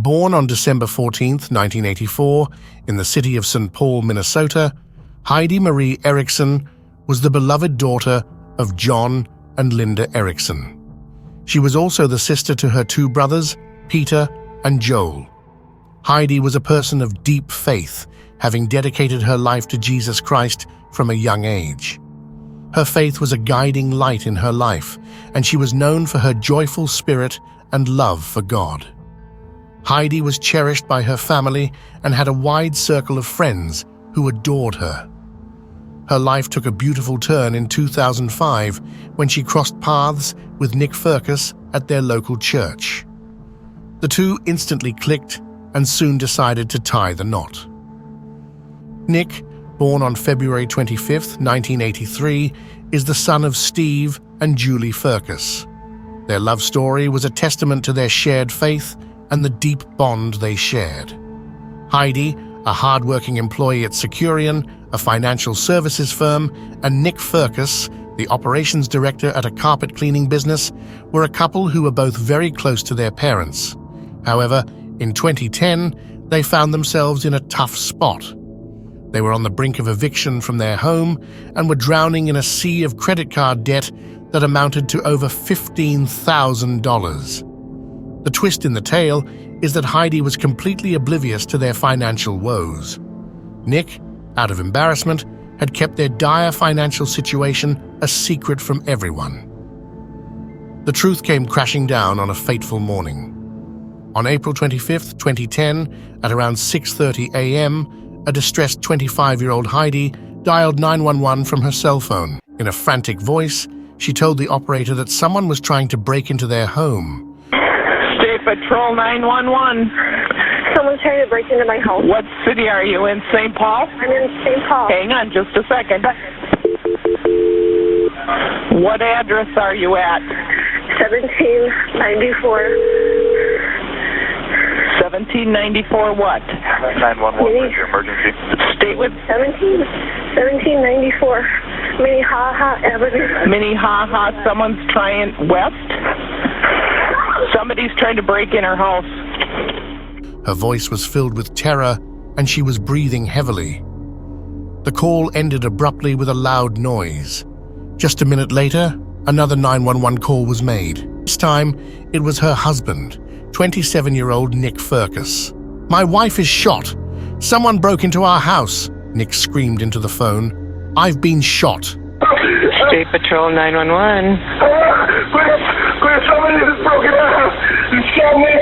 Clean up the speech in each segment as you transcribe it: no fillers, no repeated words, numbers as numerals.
Born on December 14, 1984, in the city of St. Paul, Minnesota, Heidi Marie Erickson was the beloved daughter of John and Linda Erickson. She was also the sister to her two brothers, Peter and Joel. Heidi was a person of deep faith, having dedicated her life to Jesus Christ from a young age. Her faith was a guiding light in her life, and she was known for her joyful spirit and love for God. Heidi was cherished by her family and had a wide circle of friends who adored her. Her life took a beautiful turn in 2005 when she crossed paths with Nick Ferkus at their local church. The two instantly clicked and soon decided to tie the knot. Nick, born on February 25, 1983, is the son of Steve and Julie Ferkus. Their love story was a testament to their shared faith and the deep bond they shared. Heidi, a hard-working employee at Securian, a financial services firm, and Nick Ferkus, the operations director at a carpet cleaning business, were a couple who were both very close to their parents. However, in 2010, they found themselves in a tough spot. They were on the brink of eviction from their home and were drowning in a sea of credit card debt that amounted to over $15,000. The twist in the tale is that Heidi was completely oblivious to their financial woes. Nick, out of embarrassment, had kept their dire financial situation a secret from everyone. The truth came crashing down on a fateful morning. On April 25, 2010, at around 6:30 a.m., a distressed 25-year-old Heidi dialed 911 from her cell phone. In a frantic voice, she told the operator that someone was trying to break into their home. State Patrol 911. Someone's trying to break into my home. What city are you in? St. Paul? I'm in St. Paul. Hang on just a second. What address are you at? 1794. 1794 what? 911, where's your emergency? State with 1794. Minnehaha Avenue. Minnehaha. Someone's trying west? Somebody's trying to break in her house. Her voice was filled with terror, and she was breathing heavily. The call ended abruptly with a loud noise. Just a minute later, another 911 call was made. This time, it was her husband, 27-year-old Nick Ferkus. "My wife is shot. Someone broke into our house," Nick screamed into the phone. "I've been shot." State Patrol 911. Please, somebody has broken in the house. You shot me.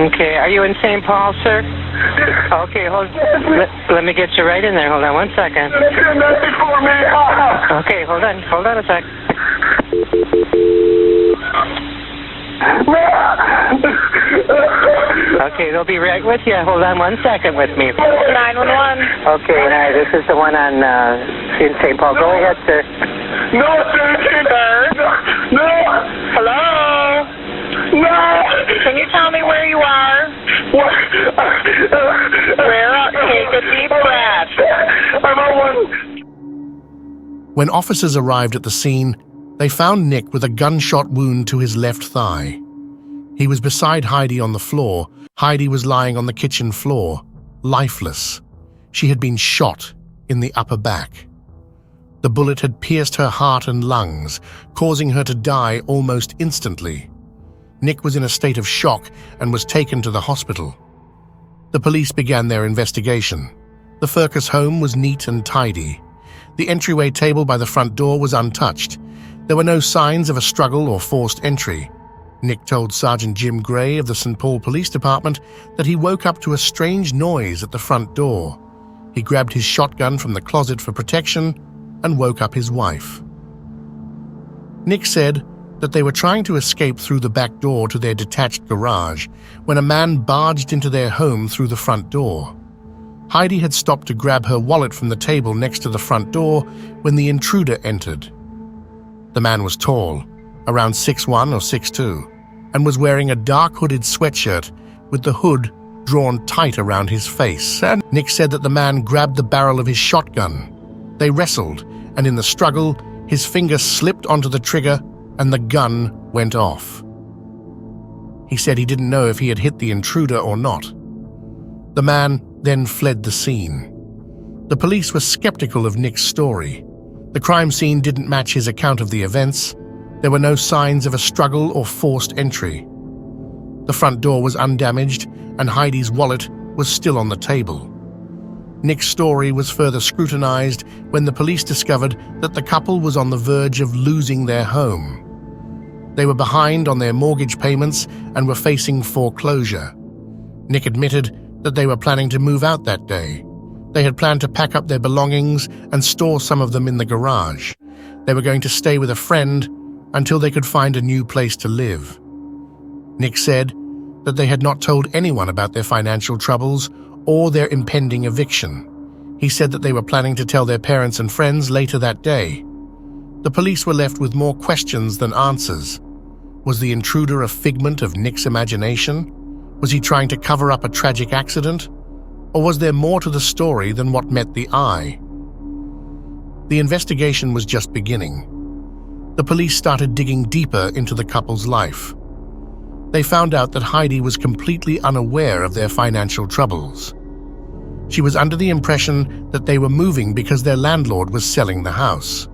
Okay, are you in St. Paul, sir? Okay, let me get you right in there. Hold on one second. For me. Okay, hold on a sec. Okay, they'll be right with you. Hold on one second with me. 911. Okay, now this is the one on in St. Paul. Go ahead, sir. No, sir. No. Hello? No. Can you tell me where you are? What? Take a deep breath. I'm on one. When officers arrived at the scene, they found Nick with a gunshot wound to his left thigh. He was beside Heidi on the floor. Heidi was lying on the kitchen floor, lifeless. She had been shot in the upper back. The bullet had pierced her heart and lungs, causing her to die almost instantly. Nick was in a state of shock and was taken to the hospital. The police began their investigation. The Ferkus home was neat and tidy. The entryway table by the front door was untouched. There were no signs of a struggle or forced entry. Nick told Sergeant Jim Gray of the St. Paul Police Department that he woke up to a strange noise at the front door. He grabbed his shotgun from the closet for protection and woke up his wife. Nick said that they were trying to escape through the back door to their detached garage when a man barged into their home through the front door. Heidi had stopped to grab her wallet from the table next to the front door when the intruder entered. The man was tall, around 6'1" or 6'2", and was wearing a dark hooded sweatshirt with the hood drawn tight around his face. And Nick said that the man grabbed the barrel of his shotgun. They wrestled, and in the struggle, his finger slipped onto the trigger and the gun went off. He said he didn't know if he had hit the intruder or not. The man then fled the scene. The police were skeptical of Nick's story. The crime scene didn't match his account of the events. There were no signs of a struggle or forced entry. The front door was undamaged, and Heidi's wallet was still on the table. Nick's story was further scrutinized when the police discovered that the couple was on the verge of losing their home. They were behind on their mortgage payments and were facing foreclosure. Nick admitted that they were planning to move out that day. They had planned to pack up their belongings and store some of them in the garage. They were going to stay with a friend until they could find a new place to live. Nick said that they had not told anyone about their financial troubles or their impending eviction. He said that they were planning to tell their parents and friends later that day. The police were left with more questions than answers. Was the intruder a figment of Nick's imagination? Was he trying to cover up a tragic accident? Or was there more to the story than what met the eye? The investigation was just beginning. The police started digging deeper into the couple's life. They found out that Heidi was completely unaware of their financial troubles. She was under the impression that they were moving because their landlord was selling the house.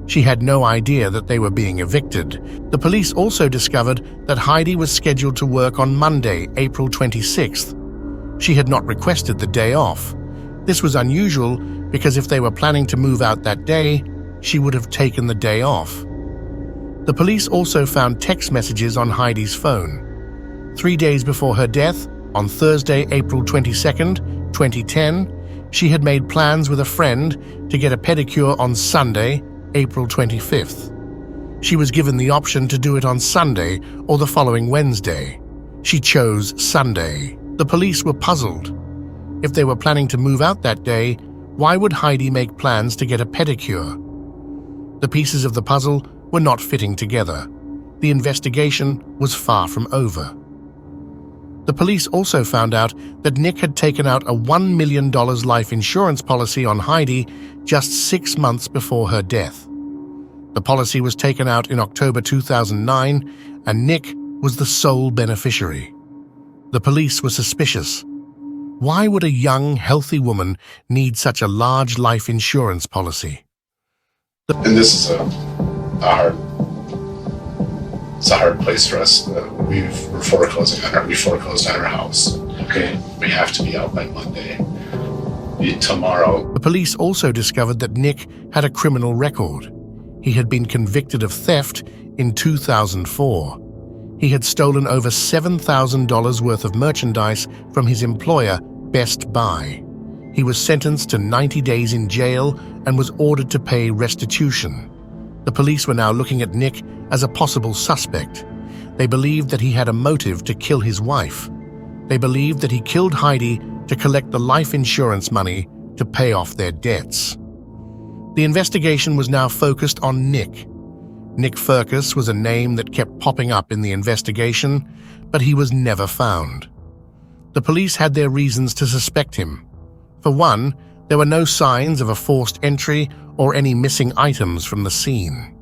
She had no idea that they were being evicted. The police also discovered that Heidi was scheduled to work on Monday, April 26th. She had not requested the day off. This was unusual because if they were planning to move out that day, she would have taken the day off. The police also found text messages on Heidi's phone. 3 days before her death, on Thursday, April 22nd, 2010, she had made plans with a friend to get a pedicure on Sunday, April 25th. She was given the option to do it on Sunday or the following Wednesday. She chose Sunday. The police were puzzled. If they were planning to move out that day, why would Heidi make plans to get a pedicure? The pieces of the puzzle were not fitting together. The investigation was far from over. The police also found out that Nick had taken out a $1 million life insurance policy on Heidi just 6 months before her death. The policy was taken out in October 2009, and Nick was the sole beneficiary. The police were suspicious. Why would a young, healthy woman need such a large life insurance policy? And this is a hard place for us. We foreclosed on our house. Okay, we have to be out by Monday. Tomorrow. The police also discovered that Nick had a criminal record. He had been convicted of theft in 2004. He had stolen over $7,000 worth of merchandise from his employer, Best Buy. He was sentenced to 90 days in jail and was ordered to pay restitution. The police were now looking at Nick as a possible suspect. They believed that he had a motive to kill his wife. They believed that he killed Heidi to collect the life insurance money to pay off their debts. The investigation was now focused on Nick. Nick Ferkus was a name that kept popping up in the investigation, but he was never found. The police had their reasons to suspect him. For one, there were no signs of a forced entry or any missing items from the scene.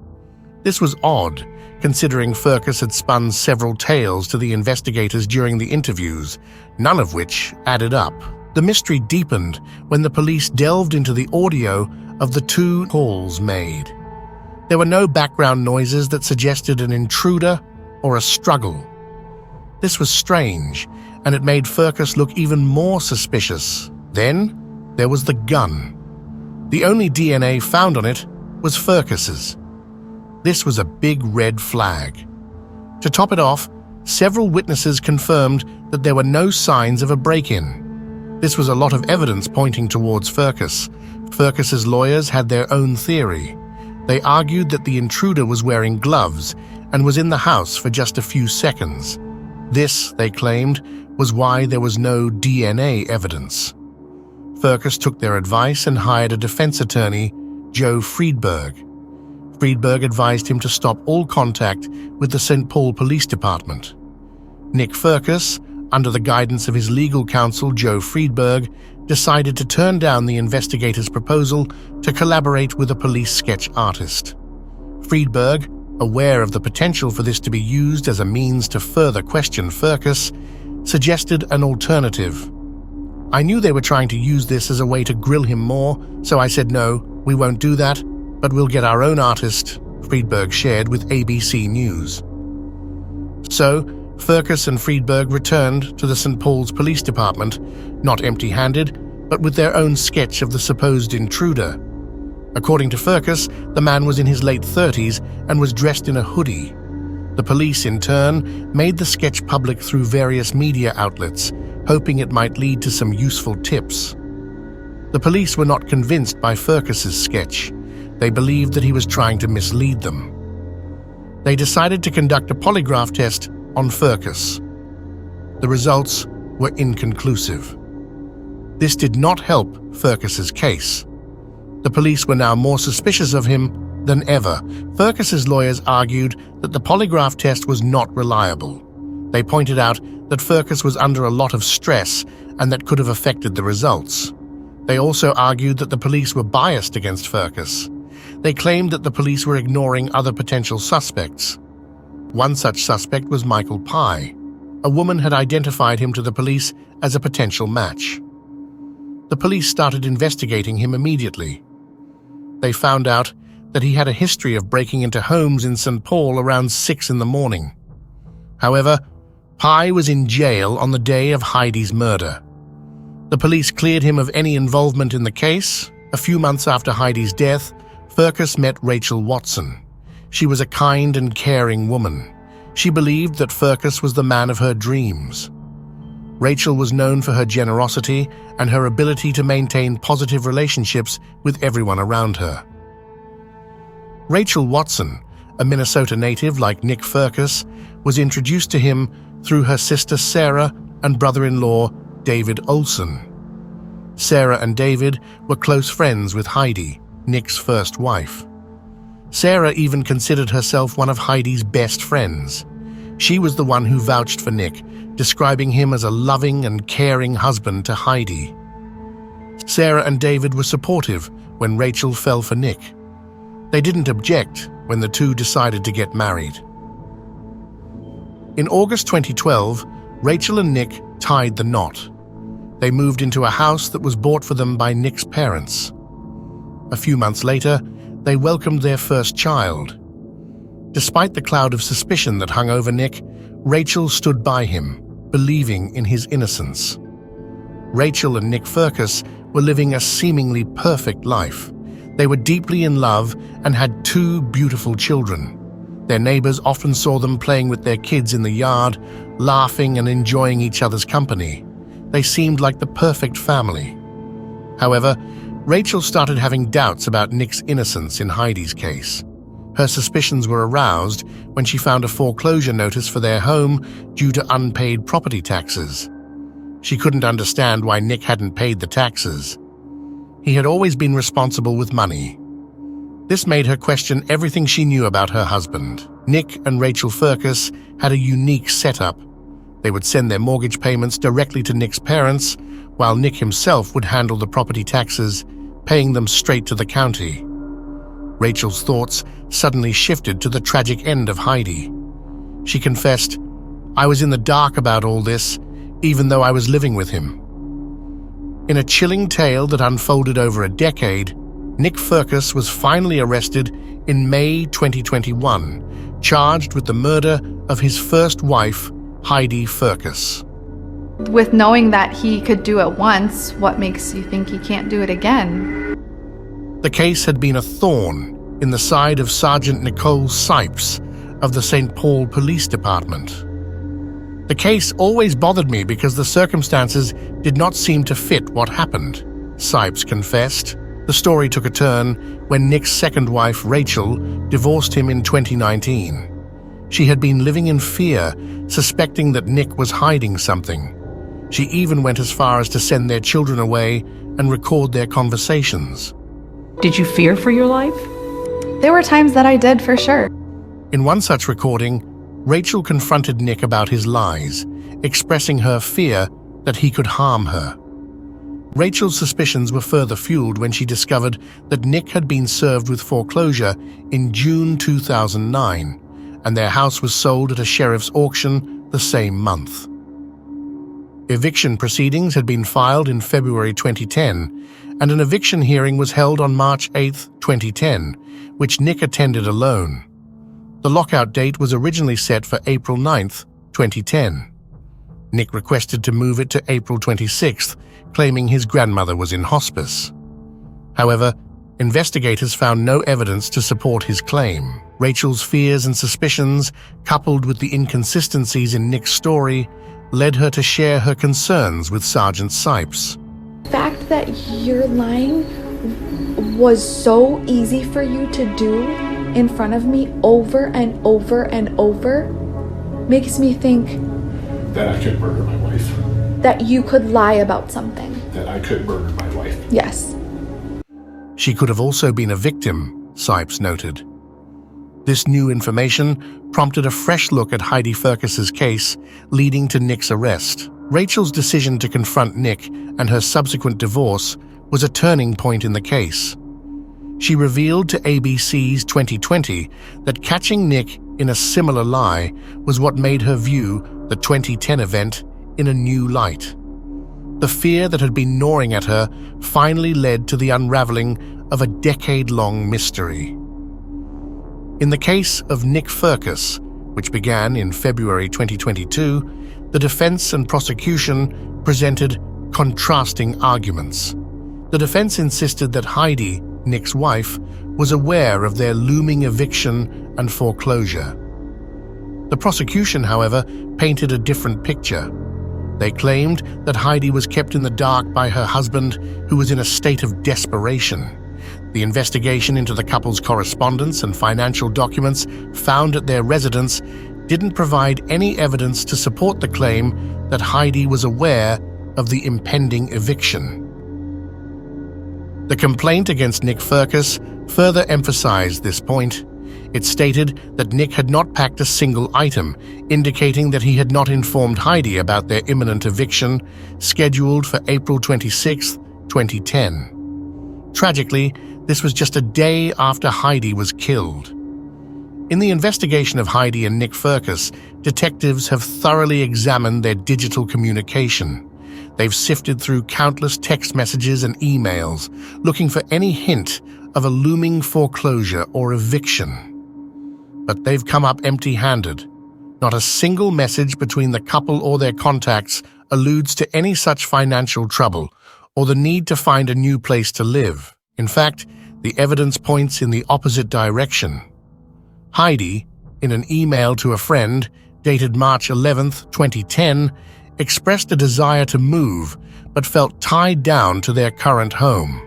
This was odd, considering Ferkus had spun several tales to the investigators during the interviews, none of which added up. The mystery deepened when the police delved into the audio of the 2 calls made. There were no background noises that suggested an intruder or a struggle. This was strange, and it made Ferkus look even more suspicious. Then, there was the gun. The only DNA found on it was Ferkus's. This was a big red flag. To top it off, several witnesses confirmed that there were no signs of a break-in. This was a lot of evidence pointing towards Ferkus. Ferkus's lawyers had their own theory. They argued that the intruder was wearing gloves and was in the house for just a few seconds. This, they claimed, was why there was no DNA evidence. Ferkus took their advice and hired a defense attorney, Joe Friedberg. Friedberg advised him to stop all contact with the St. Paul Police Department. Nick Ferkus, under the guidance of his legal counsel, Joe Friedberg, decided to turn down the investigators' proposal to collaborate with a police sketch artist. Friedberg, aware of the potential for this to be used as a means to further question Ferkus, suggested an alternative. I knew they were trying to use this as a way to grill him more, so I said no, we won't do that, but we'll get our own artist, Friedberg shared with ABC News. So, Ferkus and Friedberg returned to the St. Paul's Police Department, not empty-handed, but with their own sketch of the supposed intruder. According to Ferkus, the man was in his late 30s and was dressed in a hoodie. The police, in turn, made the sketch public through various media outlets, hoping it might lead to some useful tips. The police were not convinced by Ferkus's sketch. They believed that he was trying to mislead them. They decided to conduct a polygraph test on Ferkus. The results were inconclusive. This did not help Ferkus's case. The police were now more suspicious of him than ever. Ferkus's lawyers argued that the polygraph test was not reliable. They pointed out that Ferkus was under a lot of stress and that could have affected the results. They also argued that the police were biased against Ferkus. They claimed that the police were ignoring other potential suspects. One such suspect was Michael Pye. A woman had identified him to the police as a potential match. The police started investigating him immediately. They found out that he had a history of breaking into homes in St. Paul around 6 in the morning. However, Pye was in jail on the day of Heidi's murder. The police cleared him of any involvement in the case. A few months after Heidi's death, Ferkus met Rachel Watson. She was a kind and caring woman. She believed that Ferkus was the man of her dreams. Rachel was known for her generosity and her ability to maintain positive relationships with everyone around her. Rachel Watson, a Minnesota native like Nick Ferkus, was introduced to him through her sister Sarah and brother-in-law David Olson. Sarah and David were close friends with Heidi, Nick's first wife. Sarah even considered herself one of Heidi's best friends. She was the one who vouched for Nick, describing him as a loving and caring husband to Heidi. Sarah and David were supportive when Rachel fell for Nick. They didn't object when the two decided to get married. In August 2012, Rachel and Nick tied the knot. They moved into a house that was bought for them by Nick's parents. A few months later, they welcomed their first child. Despite the cloud of suspicion that hung over Nick, Rachel stood by him, believing in his innocence. Rachel and Nick Ferkus were living a seemingly perfect life. They were deeply in love and had 2 beautiful children. Their neighbors often saw them playing with their kids in the yard, laughing and enjoying each other's company. They seemed like the perfect family. However, Rachel started having doubts about Nick's innocence in Heidi's case. Her suspicions were aroused when she found a foreclosure notice for their home due to unpaid property taxes. She couldn't understand why Nick hadn't paid the taxes. He had always been responsible with money. This made her question everything she knew about her husband. Nick and Rachel Ferkus had a unique setup. They would send their mortgage payments directly to Nick's parents, while Nick himself would handle the property taxes, paying them straight to the county. Rachel's thoughts suddenly shifted to the tragic end of Heidi. She confessed, "I was in the dark about all this, even though I was living with him." In a chilling tale that unfolded over a decade, Nick Ferkus was finally arrested in May 2021, charged with the murder of his first wife, Heidi Ferkus. With knowing that he could do it once, what makes you think he can't do it again? The case had been a thorn in the side of Sergeant Nicole Sipes of the St. Paul Police Department. The case always bothered me because the circumstances did not seem to fit what happened, Sipes confessed. The story took a turn when Nick's second wife, Rachel, divorced him in 2019. She had been living in fear, suspecting that Nick was hiding something. She even went as far as to send their children away and record their conversations. Did you fear for your life? There were times that I did, for sure. In one such recording, Rachel confronted Nick about his lies, expressing her fear that he could harm her. Rachel's suspicions were further fueled when she discovered that Nick had been served with foreclosure in June 2009, and their house was sold at a sheriff's auction the same month. Eviction proceedings had been filed in February 2010, and an eviction hearing was held on March 8, 2010, which Nick attended alone. The lockout date was originally set for April 9, 2010. Nick requested to move it to April 26th, claiming his grandmother was in hospice. However, investigators found no evidence to support his claim. Rachel's fears and suspicions, coupled with the inconsistencies in Nick's story, led her to share her concerns with Sergeant Sipes. The fact that you're lying was so easy for you to do in front of me over and over and over makes me think That I could murder my wife. that you could lie about something. That I could murder my wife. Yes. She could have also been a victim, Sipes noted. This new information prompted a fresh look at Heidi Ferkus's case, leading to Nick's arrest. Rachel's decision to confront Nick and her subsequent divorce was a turning point in the case. She revealed to ABC's 2020 that catching Nick in a similar lie was what made her view the 2010 event in a new light. The fear that had been gnawing at her finally led to the unraveling of a decade-long mystery. In the case of Nick Ferkus, which began in February 2022, the defense and prosecution presented contrasting arguments. The defense insisted that Heidi, Nick's wife, was aware of their looming eviction and foreclosure. The prosecution, however, painted a different picture. They claimed that Heidi was kept in the dark by her husband, who was in a state of desperation. The investigation into the couple's correspondence and financial documents found at their residence didn't provide any evidence to support the claim that Heidi was aware of the impending eviction. The complaint against Nick Ferkus further emphasized this point. It stated that Nick had not packed a single item, indicating that he had not informed Heidi about their imminent eviction, scheduled for April 26, 2010. Tragically, this was just a day after Heidi was killed. In the investigation of Heidi and Nick Ferkus, detectives have thoroughly examined their digital communication. They've sifted through countless text messages and emails, looking for any hint of a looming foreclosure or eviction. But they've come up empty-handed. Not a single message between the couple or their contacts alludes to any such financial trouble or the need to find a new place to live. In fact, the evidence points in the opposite direction. Heidi, in an email to a friend dated March 11, 2010, expressed a desire to move, but felt tied down to their current home.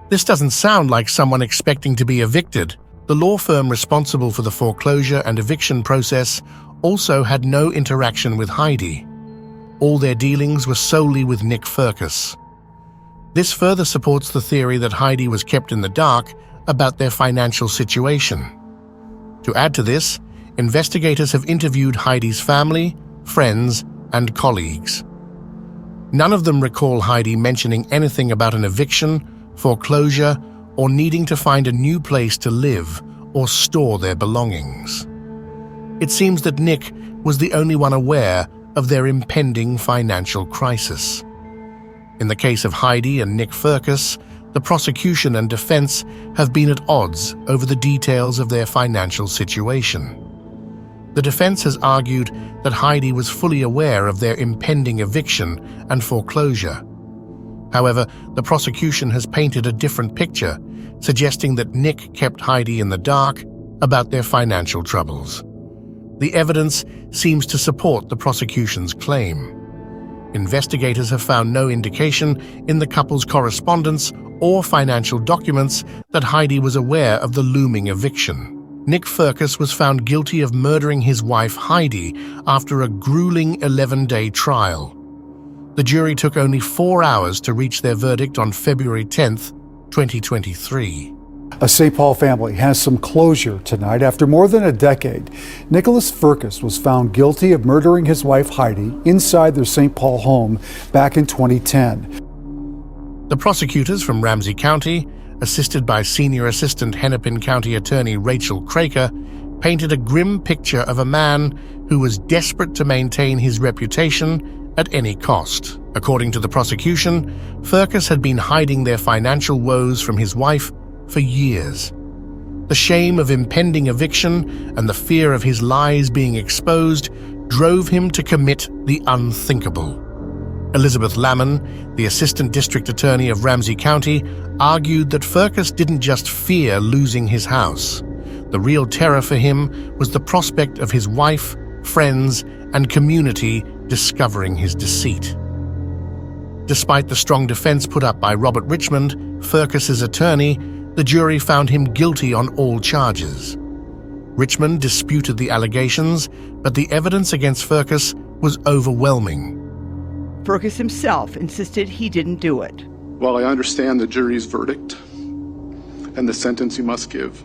This doesn't sound like someone expecting to be evicted. The law firm responsible for the foreclosure and eviction process also had no interaction with Heidi. All their dealings were solely with Nick Ferkus. This further supports the theory that Heidi was kept in the dark about their financial situation. To add to this, investigators have interviewed Heidi's family, friends, and colleagues. None of them recall Heidi mentioning anything about an eviction, foreclosure, or needing to find a new place to live or store their belongings. It seems that Nick was the only one aware of their impending financial crisis. In the case of Heidi and Nick Ferkus, the prosecution and defense have been at odds over the details of their financial situation. The defense has argued that Heidi was fully aware of their impending eviction and foreclosure. However, the prosecution has painted a different picture, suggesting that Nick kept Heidi in the dark about their financial troubles. The evidence seems to support the prosecution's claim. Investigators have found no indication in the couple's correspondence or financial documents that Heidi was aware of the looming eviction. Nick Ferkus was found guilty of murdering his wife Heidi after a grueling 11-day trial. The jury took only 4 hours to reach their verdict on February 10, 2023. A St. Paul family has some closure tonight. After more than a decade, Nicholas Ferkus was found guilty of murdering his wife Heidi inside their St. Paul home back in 2010. The prosecutors from Ramsey County, assisted by Senior Assistant Hennepin County Attorney Rachel Craker, painted a grim picture of a man who was desperate to maintain his reputation at any cost. According to the prosecution, Ferkus had been hiding their financial woes from his wife for years. The shame of impending eviction and the fear of his lies being exposed drove him to commit the unthinkable. Elizabeth Lamon, the Assistant District Attorney of Ramsey County, argued that Ferkus didn't just fear losing his house. The real terror for him was the prospect of his wife, friends, and community discovering his deceit. Despite the strong defense put up by Robert Richmond, Ferkus's attorney, the jury found him guilty on all charges. Richmond disputed the allegations, but the evidence against Ferkus was overwhelming. Ferkus himself insisted he didn't do it. While I understand the jury's verdict and the sentence you must give,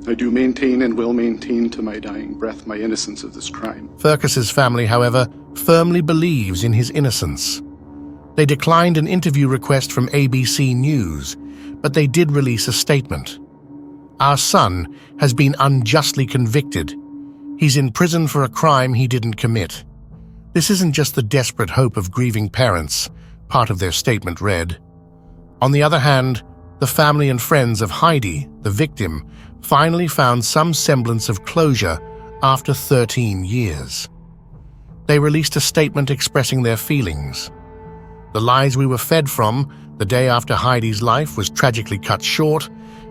I do maintain and will maintain to my dying breath my innocence of this crime. Ferkus's family, however, firmly believes in his innocence. They declined an interview request from ABC News, but they did release a statement. "Our son has been unjustly convicted. He's in prison for a crime he didn't commit. This isn't just the desperate hope of grieving parents," part of their statement read. On the other hand, the family and friends of Heidi, the victim, finally found some semblance of closure after 13 years. They released a statement expressing their feelings. "The lies we were fed from the day after Heidi's life was tragically cut short,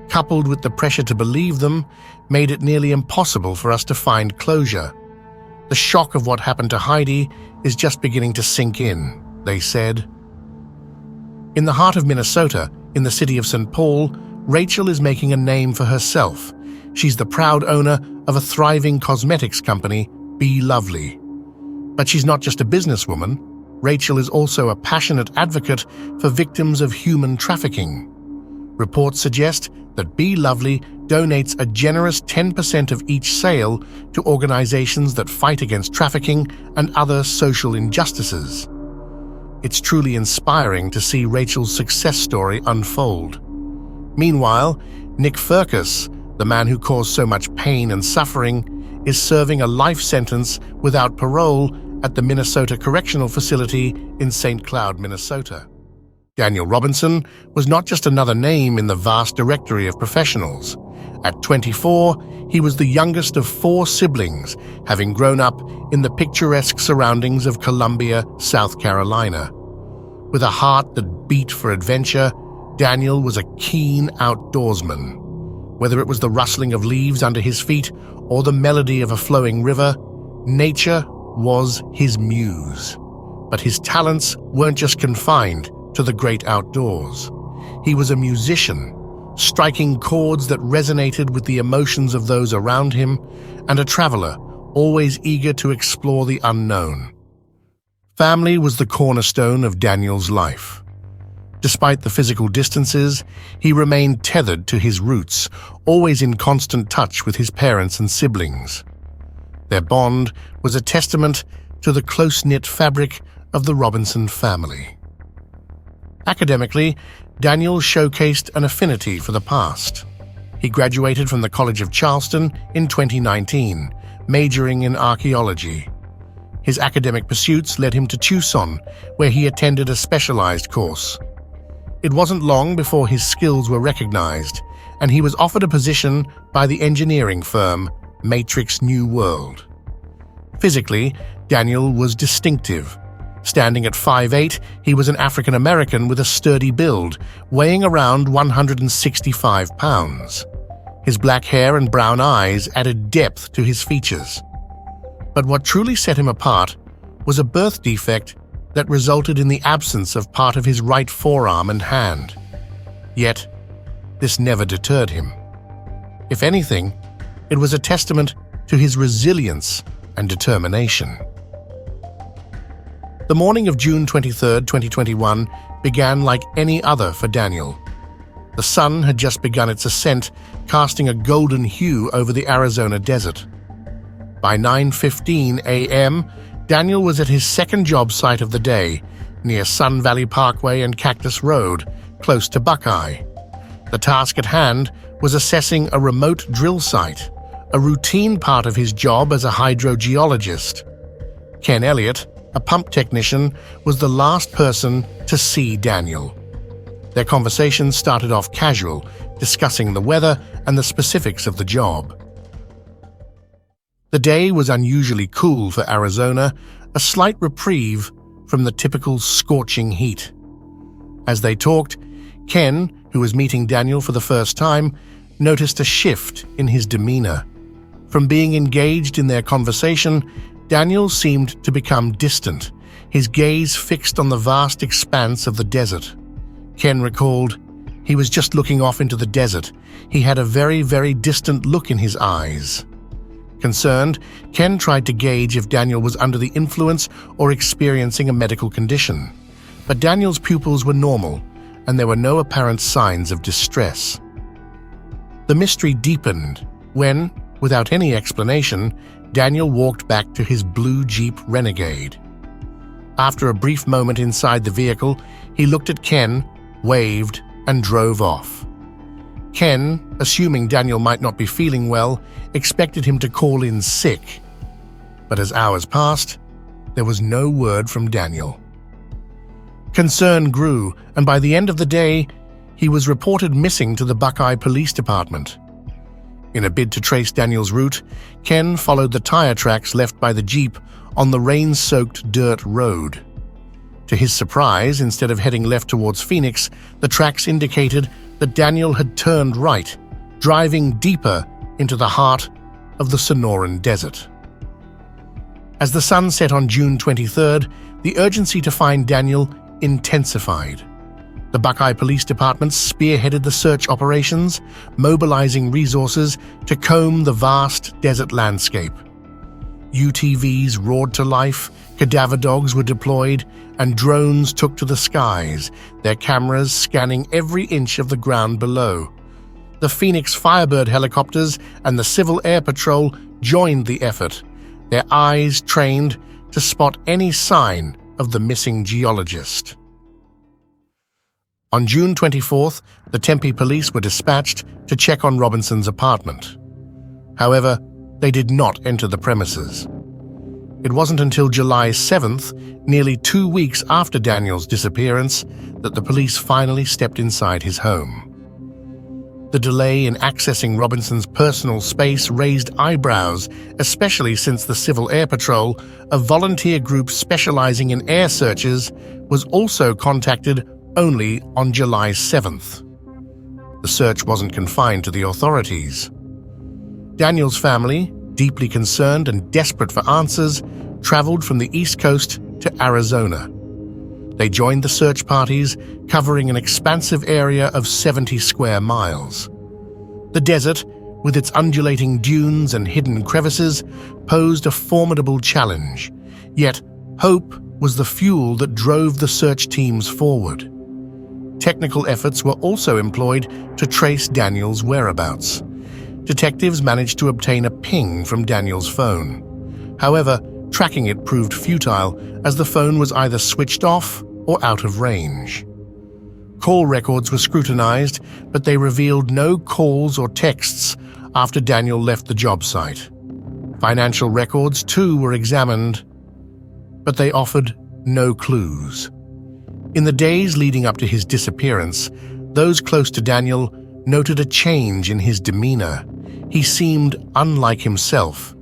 coupled with the pressure to believe them, made it nearly impossible for us to find closure. The shock of what happened to Heidi is just beginning to sink in," they said. In the heart of Minnesota, in the city of St. Paul, Rachel is making a name for herself. She's the proud owner of a thriving cosmetics company, Be Lovely. But she's not just a businesswoman. Rachel is also a passionate advocate for victims of human trafficking. Reports suggest that Be Lovely donates a generous 10% of each sale to organizations that fight against trafficking and other social injustices. It's truly inspiring to see Rachel's success story unfold. Meanwhile, Nick Ferkus, the man who caused so much pain and suffering, is serving a life sentence without parole at the Minnesota Correctional Facility in St. Cloud, Minnesota. Daniel Robinson was not just another name in the vast directory of professionals. At 24, he was the youngest of 4 siblings, having grown up in the picturesque surroundings of Columbia, South Carolina. With a heart that beat for adventure, Daniel was a keen outdoorsman. Whether it was the rustling of leaves under his feet or the melody of a flowing river, nature was his muse. But his talents weren't just confined to the great outdoors. He was a musician, striking chords that resonated with the emotions of those around him, and a traveler, always eager to explore the unknown. Family was the cornerstone of Daniel's life. Despite the physical distances, he remained tethered to his roots, always in constant touch with his parents and siblings. Their bond was a testament to the close-knit fabric of the Robinson family. Academically, Daniel showcased an affinity for the past. He graduated from the College of Charleston in 2019, majoring in archaeology. His academic pursuits led him to Tucson, where he attended a specialized course. It wasn't long before his skills were recognized, and he was offered a position by the engineering firm Matrix New World. Physically, Daniel was distinctive. Standing at 5'8", he was an African American with a sturdy build, weighing around 165 pounds. His black hair and brown eyes added depth to his features. But what truly set him apart was a birth defect that resulted in the absence of part of his right forearm and hand. Yet, this never deterred him. If anything, it was a testament to his resilience and determination. The morning of June 23, 2021, began like any other for Daniel. The sun had just begun its ascent, casting a golden hue over the Arizona desert. By 9:15 a.m., Daniel was at his second job site of the day, near Sun Valley Parkway and Cactus Road, close to Buckeye. The task at hand was assessing a remote drill site, a routine part of his job as a hydrogeologist. Ken Elliott, a pump technician, was the last person to see Daniel. Their conversation started off casual, discussing the weather and the specifics of the job. The day was unusually cool for Arizona, a slight reprieve from the typical scorching heat. As they talked, Ken, who was meeting Daniel for the first time, noticed a shift in his demeanor. From being engaged in their conversation, Daniel seemed to become distant, his gaze fixed on the vast expanse of the desert. Ken recalled, he was just looking off into the desert. He had a very, very distant look in his eyes. Concerned, Ken tried to gauge if Daniel was under the influence or experiencing a medical condition. But Daniel's pupils were normal, and there were no apparent signs of distress. The mystery deepened when, without any explanation, Daniel walked back to his blue Jeep Renegade. After a brief moment inside the vehicle, he looked at Ken, waved, and drove off. Ken, assuming Daniel might not be feeling well, expected him to call in sick. But as hours passed, there was no word from Daniel. Concern grew, and by the end of the day, he was reported missing to the Buckeye Police Department. In a bid to trace Daniel's route, Ken followed the tire tracks left by the Jeep on the rain-soaked dirt road. To his surprise, instead of heading left towards Phoenix, the tracks indicated that Daniel had turned right, driving deeper into the heart of the Sonoran Desert. As the sun set on June 23rd, the urgency to find Daniel intensified. The Buckeye Police Department spearheaded the search operations, mobilizing resources to comb the vast desert landscape. UTVs roared to life, cadaver dogs were deployed, and drones took to the skies, their cameras scanning every inch of the ground below. The Phoenix Firebird helicopters and the Civil Air Patrol joined the effort, their eyes trained to spot any sign of the missing geologist. On June 24th, the Tempe police were dispatched to check on Robinson's apartment. However, they did not enter the premises. It wasn't until July 7th, nearly 2 weeks after Daniel's disappearance, that the police finally stepped inside his home. The delay in accessing Robinson's personal space raised eyebrows, especially since the Civil Air Patrol, a volunteer group specializing in air searches, was also contacted only on July 7th. The search wasn't confined to the authorities. Daniel's family, deeply concerned and desperate for answers, traveled from the East Coast to Arizona. They joined the search parties, covering an expansive area of 70 square miles. The desert, with its undulating dunes and hidden crevices, posed a formidable challenge. Yet, hope was the fuel that drove the search teams forward. Technical efforts were also employed to trace Daniel's whereabouts. Detectives managed to obtain a ping from Daniel's phone. However, tracking it proved futile, as the phone was either switched off or out of range. Call records were scrutinized, but they revealed no calls or texts after Daniel left the job site. Financial records, too, were examined, but they offered no clues. In the days leading up to his disappearance, those close to Daniel noted a change in his demeanor. He seemed unlike himself.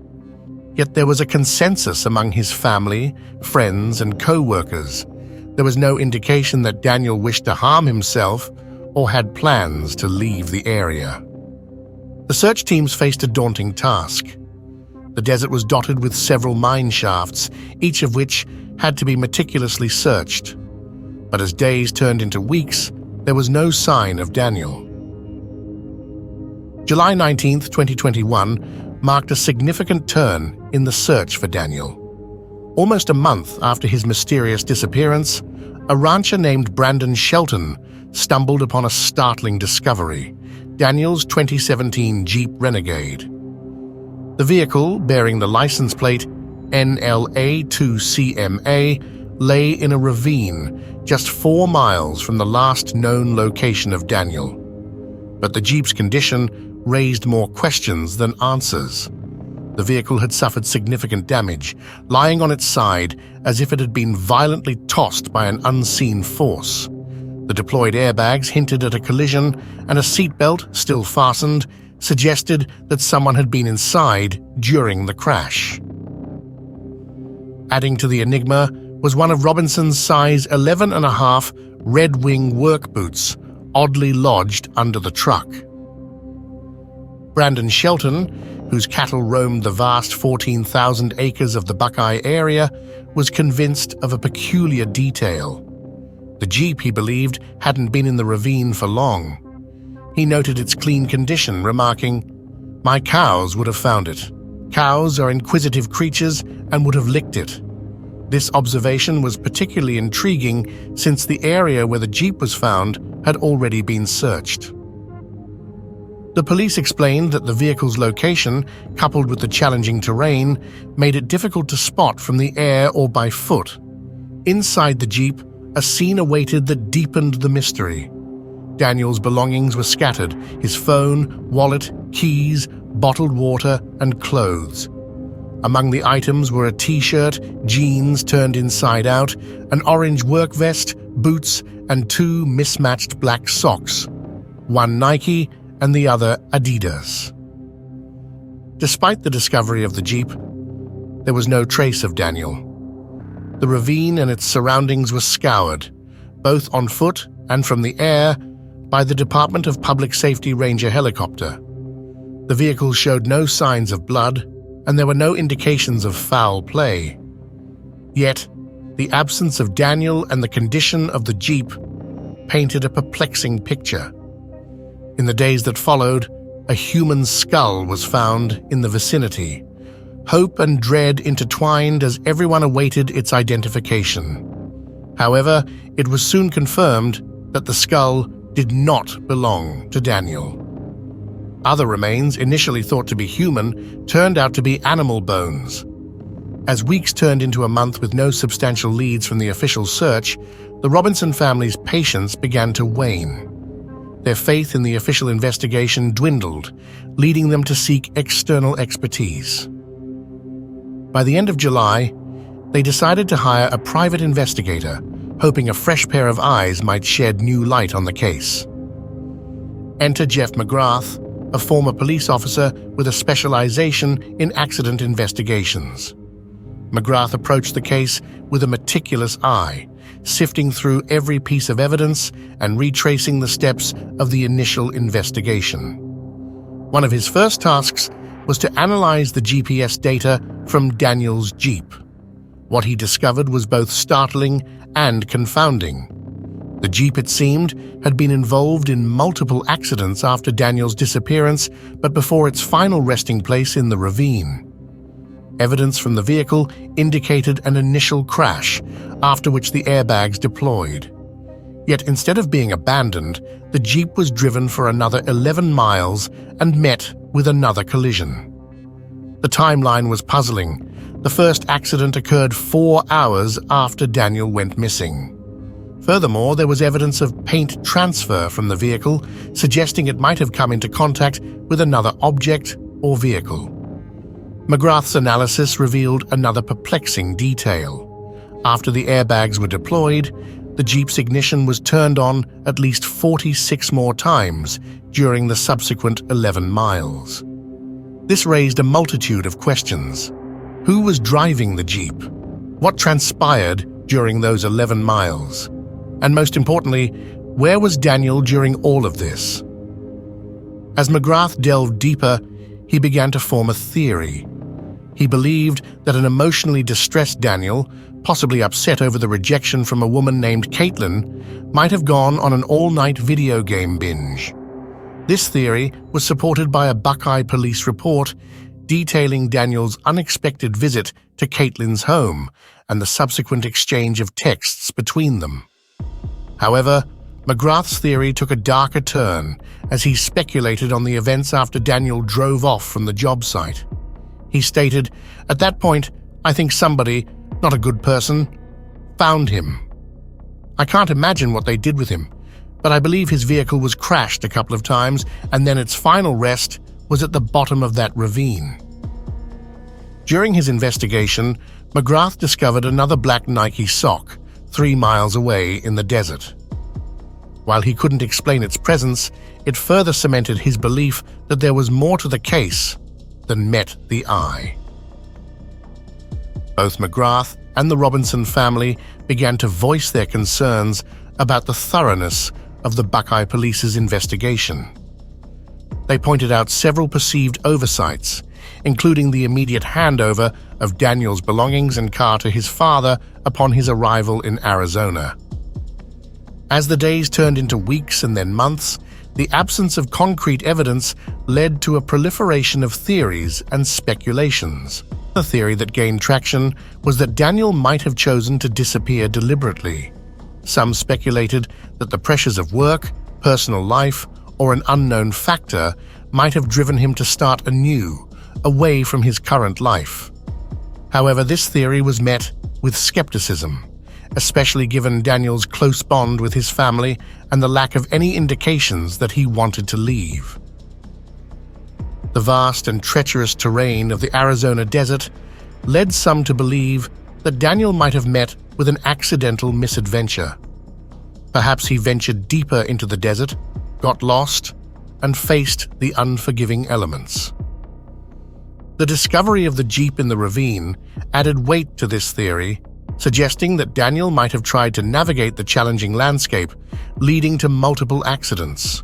Yet there was a consensus among his family, friends, and co-workers. There was no indication that Daniel wished to harm himself or had plans to leave the area. The search teams faced a daunting task. The desert was dotted with several mine shafts, each of which had to be meticulously searched. But as days turned into weeks, there was no sign of Daniel. July 19, 2021, marked a significant turn in the search for Daniel. Almost a month after his mysterious disappearance, a rancher named Brandon Shelton stumbled upon a startling discovery: Daniel's 2017 Jeep Renegade. The vehicle, bearing the license plate NLA2CMA, lay in a ravine just 4 miles from the last known location of Daniel. But the Jeep's condition raised more questions than answers. The vehicle had suffered significant damage, lying on its side as if it had been violently tossed by an unseen force. The deployed airbags hinted at a collision, and a seatbelt, still fastened, suggested that someone had been inside during the crash. Adding to the enigma was one of Robinson's size 11.5 Red Wing work boots, oddly lodged under the truck. Brandon Shelton, whose cattle roamed the vast 14,000 acres of the Buckeye area, was convinced of a peculiar detail. The Jeep, he believed, hadn't been in the ravine for long. He noted its clean condition, remarking, "My cows would have found it. Cows are inquisitive creatures and would have licked it." This observation was particularly intriguing since the area where the Jeep was found had already been searched. The police explained that the vehicle's location, coupled with the challenging terrain, made it difficult to spot from the air or by foot. Inside the Jeep, a scene awaited that deepened the mystery. Daniel's belongings were scattered: his phone, wallet, keys, bottled water, and clothes. Among the items were a t-shirt, jeans turned inside out, an orange work vest, boots, and 2 mismatched black socks, one Nike and the other Adidas. Despite the discovery of the Jeep, there was no trace of Daniel. The ravine and its surroundings were scoured, both on foot and from the air, by the Department of Public Safety Ranger helicopter. The vehicle showed no signs of blood, and there were no indications of foul play. Yet, the absence of Daniel and the condition of the Jeep painted a perplexing picture. In the days that followed, a human skull was found in the vicinity. Hope and dread intertwined as everyone awaited its identification. However, it was soon confirmed that the skull did not belong to Daniel. Other remains, initially thought to be human, turned out to be animal bones. As weeks turned into a month with no substantial leads from the official search, the Robinson family's patience began to wane. Their faith in the official investigation dwindled, leading them to seek external expertise. By the end of July, they decided to hire a private investigator, hoping a fresh pair of eyes might shed new light on the case. Enter Jeff McGrath, a former police officer with a specialization in accident investigations. McGrath approached the case with a meticulous eye, sifting through every piece of evidence and retracing the steps of the initial investigation. One of his first tasks was to analyze the GPS data from Daniel's Jeep. What he discovered was both startling and confounding. The Jeep, it seemed, had been involved in multiple accidents after Daniel's disappearance, but before its final resting place in the ravine. Evidence from the vehicle indicated an initial crash, after which the airbags deployed. Yet instead of being abandoned, the Jeep was driven for another 11 miles and met with another collision. The timeline was puzzling. The first accident occurred 4 hours after Daniel went missing. Furthermore, there was evidence of paint transfer from the vehicle, suggesting it might have come into contact with another object or vehicle. McGrath's analysis revealed another perplexing detail. After the airbags were deployed, the Jeep's ignition was turned on at least 46 more times during the subsequent 11 miles. This raised a multitude of questions. Who was driving the Jeep? What transpired during those 11 miles? And most importantly, where was Daniel during all of this? As McGrath delved deeper, he began to form a theory. He believed that an emotionally distressed Daniel, possibly upset over the rejection from a woman named Caitlin, might have gone on an all-night video game binge. This theory was supported by a Buckeye police report detailing Daniel's unexpected visit to Caitlin's home and the subsequent exchange of texts between them. However, McGrath's theory took a darker turn as he speculated on the events after Daniel drove off from the job site. He stated, "At that point, I think somebody, not a good person, found him. I can't imagine what they did with him, but I believe his vehicle was crashed a couple of times and then its final rest was at the bottom of that ravine. During his investigation, McGrath discovered another black Nike sock 3 miles away in the desert. While he couldn't explain its presence, it further cemented his belief that there was more to the case than met the eye. Both McGrath and the Robinson family began to voice their concerns about the thoroughness of the Buckeye Police's investigation. They pointed out several perceived oversights, including the immediate handover of Daniel's belongings and car to his father upon his arrival in Arizona. As the days turned into weeks and then months, the absence of concrete evidence led to a proliferation of theories and speculations. The theory that gained traction was that Daniel might have chosen to disappear deliberately. Some speculated that the pressures of work, personal life, or an unknown factor might have driven him to start anew, away from his current life. However, this theory was met with skepticism, especially given Daniel's close bond with his family and the lack of any indications that he wanted to leave. The vast and treacherous terrain of the Arizona desert led some to believe that Daniel might have met with an accidental misadventure. Perhaps he ventured deeper into the desert, got lost, and faced the unforgiving elements. The discovery of the Jeep in the ravine added weight to this theory, suggesting that Daniel might have tried to navigate the challenging landscape, leading to multiple accidents.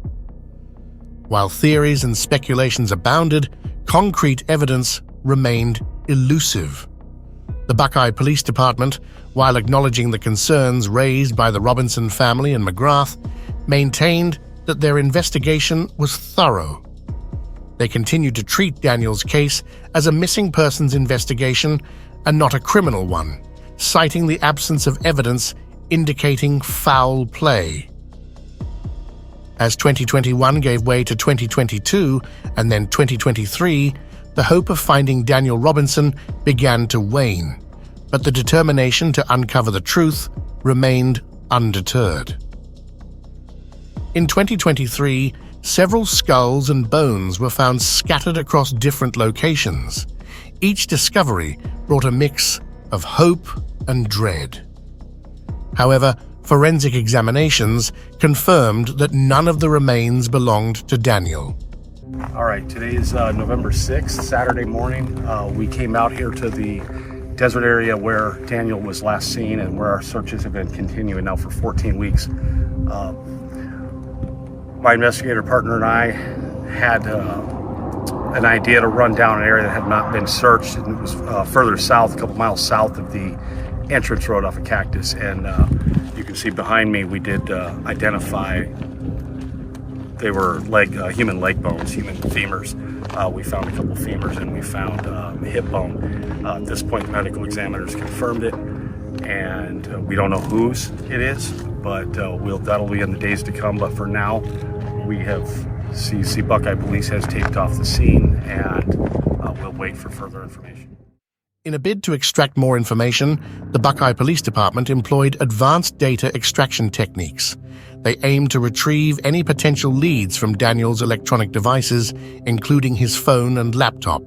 While theories and speculations abounded, concrete evidence remained elusive. The Buckeye Police Department, while acknowledging the concerns raised by the Robinson family and McGrath, maintained that their investigation was thorough. They continued to treat Daniel's case as a missing persons investigation and not a criminal one, citing the absence of evidence indicating foul play. As 2021 gave way to 2022 and then 2023, the hope of finding Daniel Robinson began to wane, but the determination to uncover the truth remained undeterred. In 2023, several skulls and bones were found scattered across different locations. Each discovery brought a mix of hope and dread. However, forensic examinations confirmed that none of the remains belonged to Daniel. All right, today is November 6th, Saturday morning. We came out here to the desert area where Daniel was last seen and where our searches have been continuing now for 14 weeks. My investigator partner and I had an idea to run down an area that had not been searched, and it was further south, a couple miles south of the entrance road off of Cactus. And you can see behind me, we did identify they were human leg bones, human femurs. We found a couple femurs and we found hip bone. At this point, the medical examiners confirmed it, and we don't know whose it is, but that'll be in the days to come. But for now, we have CC Buckeye Police has taped off the scene, and we'll wait for further information. In a bid to extract more information, the Buckeye Police Department employed advanced data extraction techniques. They aimed to retrieve any potential leads from Daniel's electronic devices, including his phone and laptop.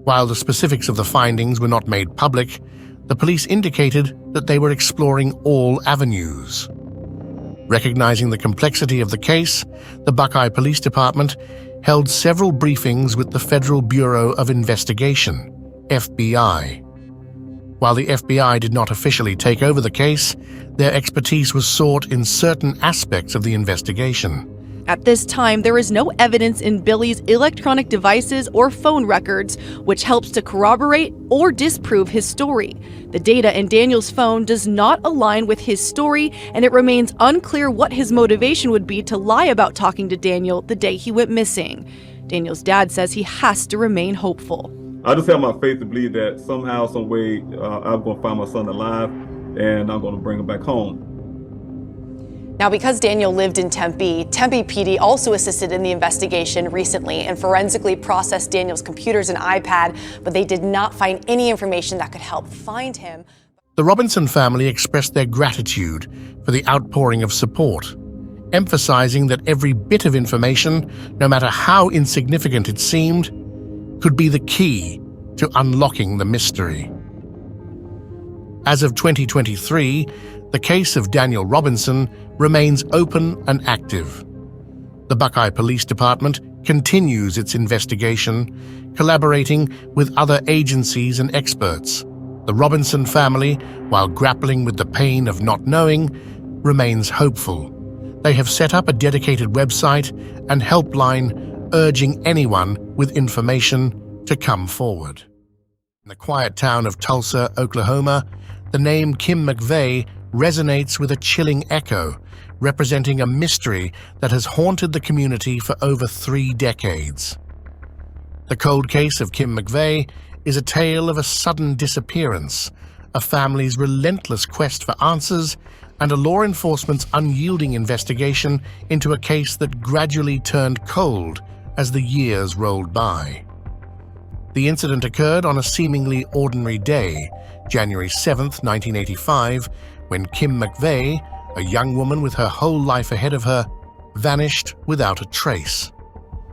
While the specifics of the findings were not made public, the police indicated that they were exploring all avenues. Recognizing the complexity of the case, the Buckeye Police Department held several briefings with the Federal Bureau of Investigation, FBI. While the FBI did not officially take over the case, their expertise was sought in certain aspects of the investigation. At this time, there is no evidence in Billy's electronic devices or phone records, which helps to corroborate or disprove his story. The data in Daniel's phone does not align with his story, and it remains unclear what his motivation would be to lie about talking to Daniel the day he went missing. Daniel's dad says he has to remain hopeful. I just have my faith to believe that somehow, some way, I'm going to find my son alive, and I'm going to bring him back home. Now, because Daniel lived in Tempe, Tempe PD also assisted in the investigation recently and forensically processed Daniel's computers and iPad, but they did not find any information that could help find him. The Robinson family expressed their gratitude for the outpouring of support, emphasizing that every bit of information, no matter how insignificant it seemed, could be the key to unlocking the mystery. As of 2023, the case of Daniel Robinson remains open and active. The Buckeye Police Department continues its investigation, collaborating with other agencies and experts. The Robinson family, while grappling with the pain of not knowing, remains hopeful. They have set up a dedicated website and helpline urging anyone with information to come forward. In the quiet town of Tulsa, Oklahoma, the name Kim Mcvey resonates with a chilling echo, representing a mystery that has haunted the community for over 3 decades. The cold case of Kim Mcvey is a tale of a sudden disappearance, a family's relentless quest for answers, and a law enforcement's unyielding investigation into a case that gradually turned cold as the years rolled by. The incident occurred on a seemingly ordinary day, January 7, 1985, when Kim Mcvey, a young woman with her whole life ahead of her, vanished without a trace.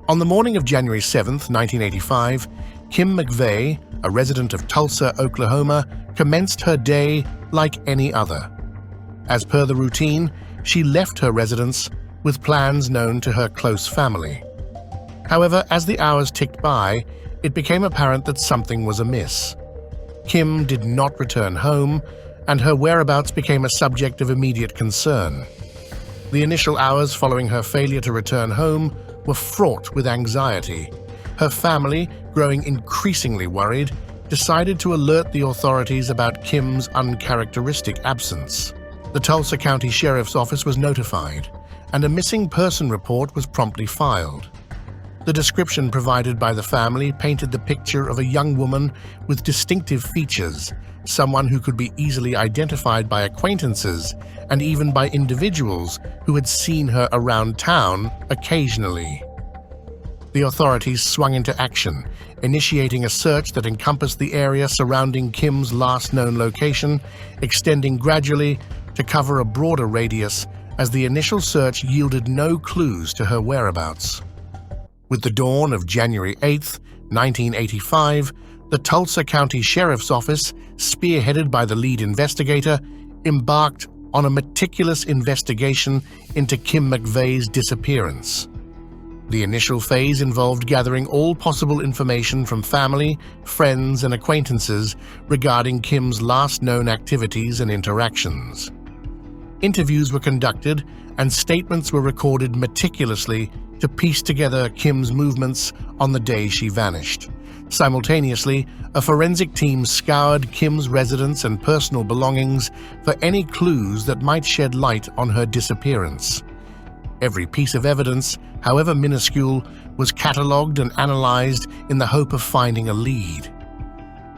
On the morning of January 7, 1985, Kim Mcvey, a resident of Tulsa, Oklahoma, commenced her day like any other. As per the routine, she left her residence with plans known to her close family. However, as the hours ticked by, it became apparent that something was amiss. Kim did not return home, and her whereabouts became a subject of immediate concern. The initial hours following her failure to return home were fraught with anxiety. Her family, growing increasingly worried, decided to alert the authorities about Kim's uncharacteristic absence. The Tulsa County Sheriff's Office was notified, and a missing person report was promptly filed. The description provided by the family painted the picture of a young woman with distinctive features, someone who could be easily identified by acquaintances and even by individuals who had seen her around town occasionally. The authorities swung into action, initiating a search that encompassed the area surrounding Kim's last known location, extending gradually to cover a broader radius as the initial search yielded no clues to her whereabouts. With the dawn of January 8, 1985, the Tulsa County Sheriff's Office, spearheaded by the lead investigator, embarked on a meticulous investigation into Kim Mcvey's disappearance. The initial phase involved gathering all possible information from family, friends, and acquaintances regarding Kim's last known activities and interactions. Interviews were conducted and statements were recorded meticulously to piece together Kim's movements on the day she vanished. Simultaneously, a forensic team scoured Kim's residence and personal belongings for any clues that might shed light on her disappearance. Every piece of evidence, however minuscule, was catalogued and analyzed in the hope of finding a lead.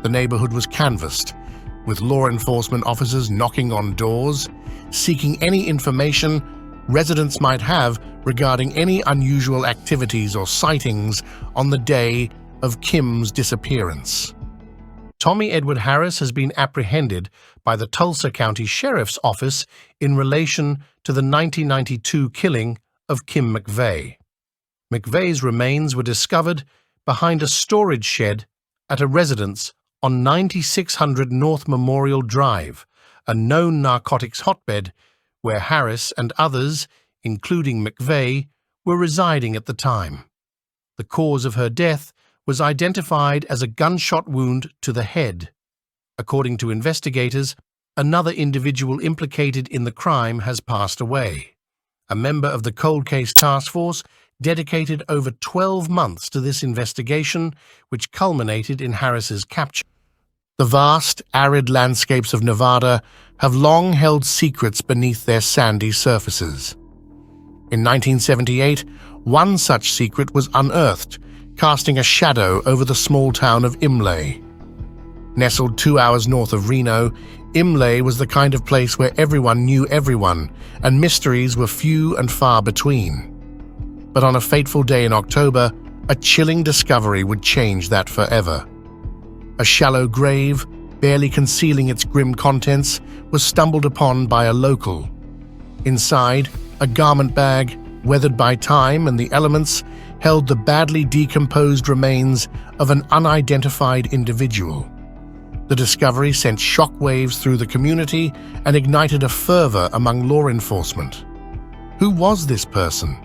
The neighborhood was canvassed, with law enforcement officers knocking on doors, seeking any information residents might have regarding any unusual activities or sightings on the day of Kim's disappearance. Tommy Edward Harris has been apprehended by the Tulsa County Sheriff's Office in relation to the 1992 killing of Kim Mcvey. Mcvey's remains were discovered behind a storage shed at a residence on 9600 North Memorial Drive, a known narcotics hotbed where Harris and others, including Mcvey, were residing at the time. The cause of her death was identified as a gunshot wound to the head. According to investigators, another individual implicated in the crime has passed away. A member of the cold case task force dedicated over 12 months to this investigation, which culminated in Harris's capture. The vast, arid landscapes of Nevada have long held secrets beneath their sandy surfaces. In 1978, one such secret was unearthed, casting a shadow over the small town of Imlay. Nestled 2 hours north of Reno, Imlay was the kind of place where everyone knew everyone, and mysteries were few and far between. But on a fateful day in October, a chilling discovery would change that forever. A shallow grave, barely concealing its grim contents, was stumbled upon by a local. Inside, a garment bag, weathered by time and the elements, held the badly decomposed remains of an unidentified individual. The discovery sent shockwaves through the community and ignited a fervor among law enforcement. Who was this person?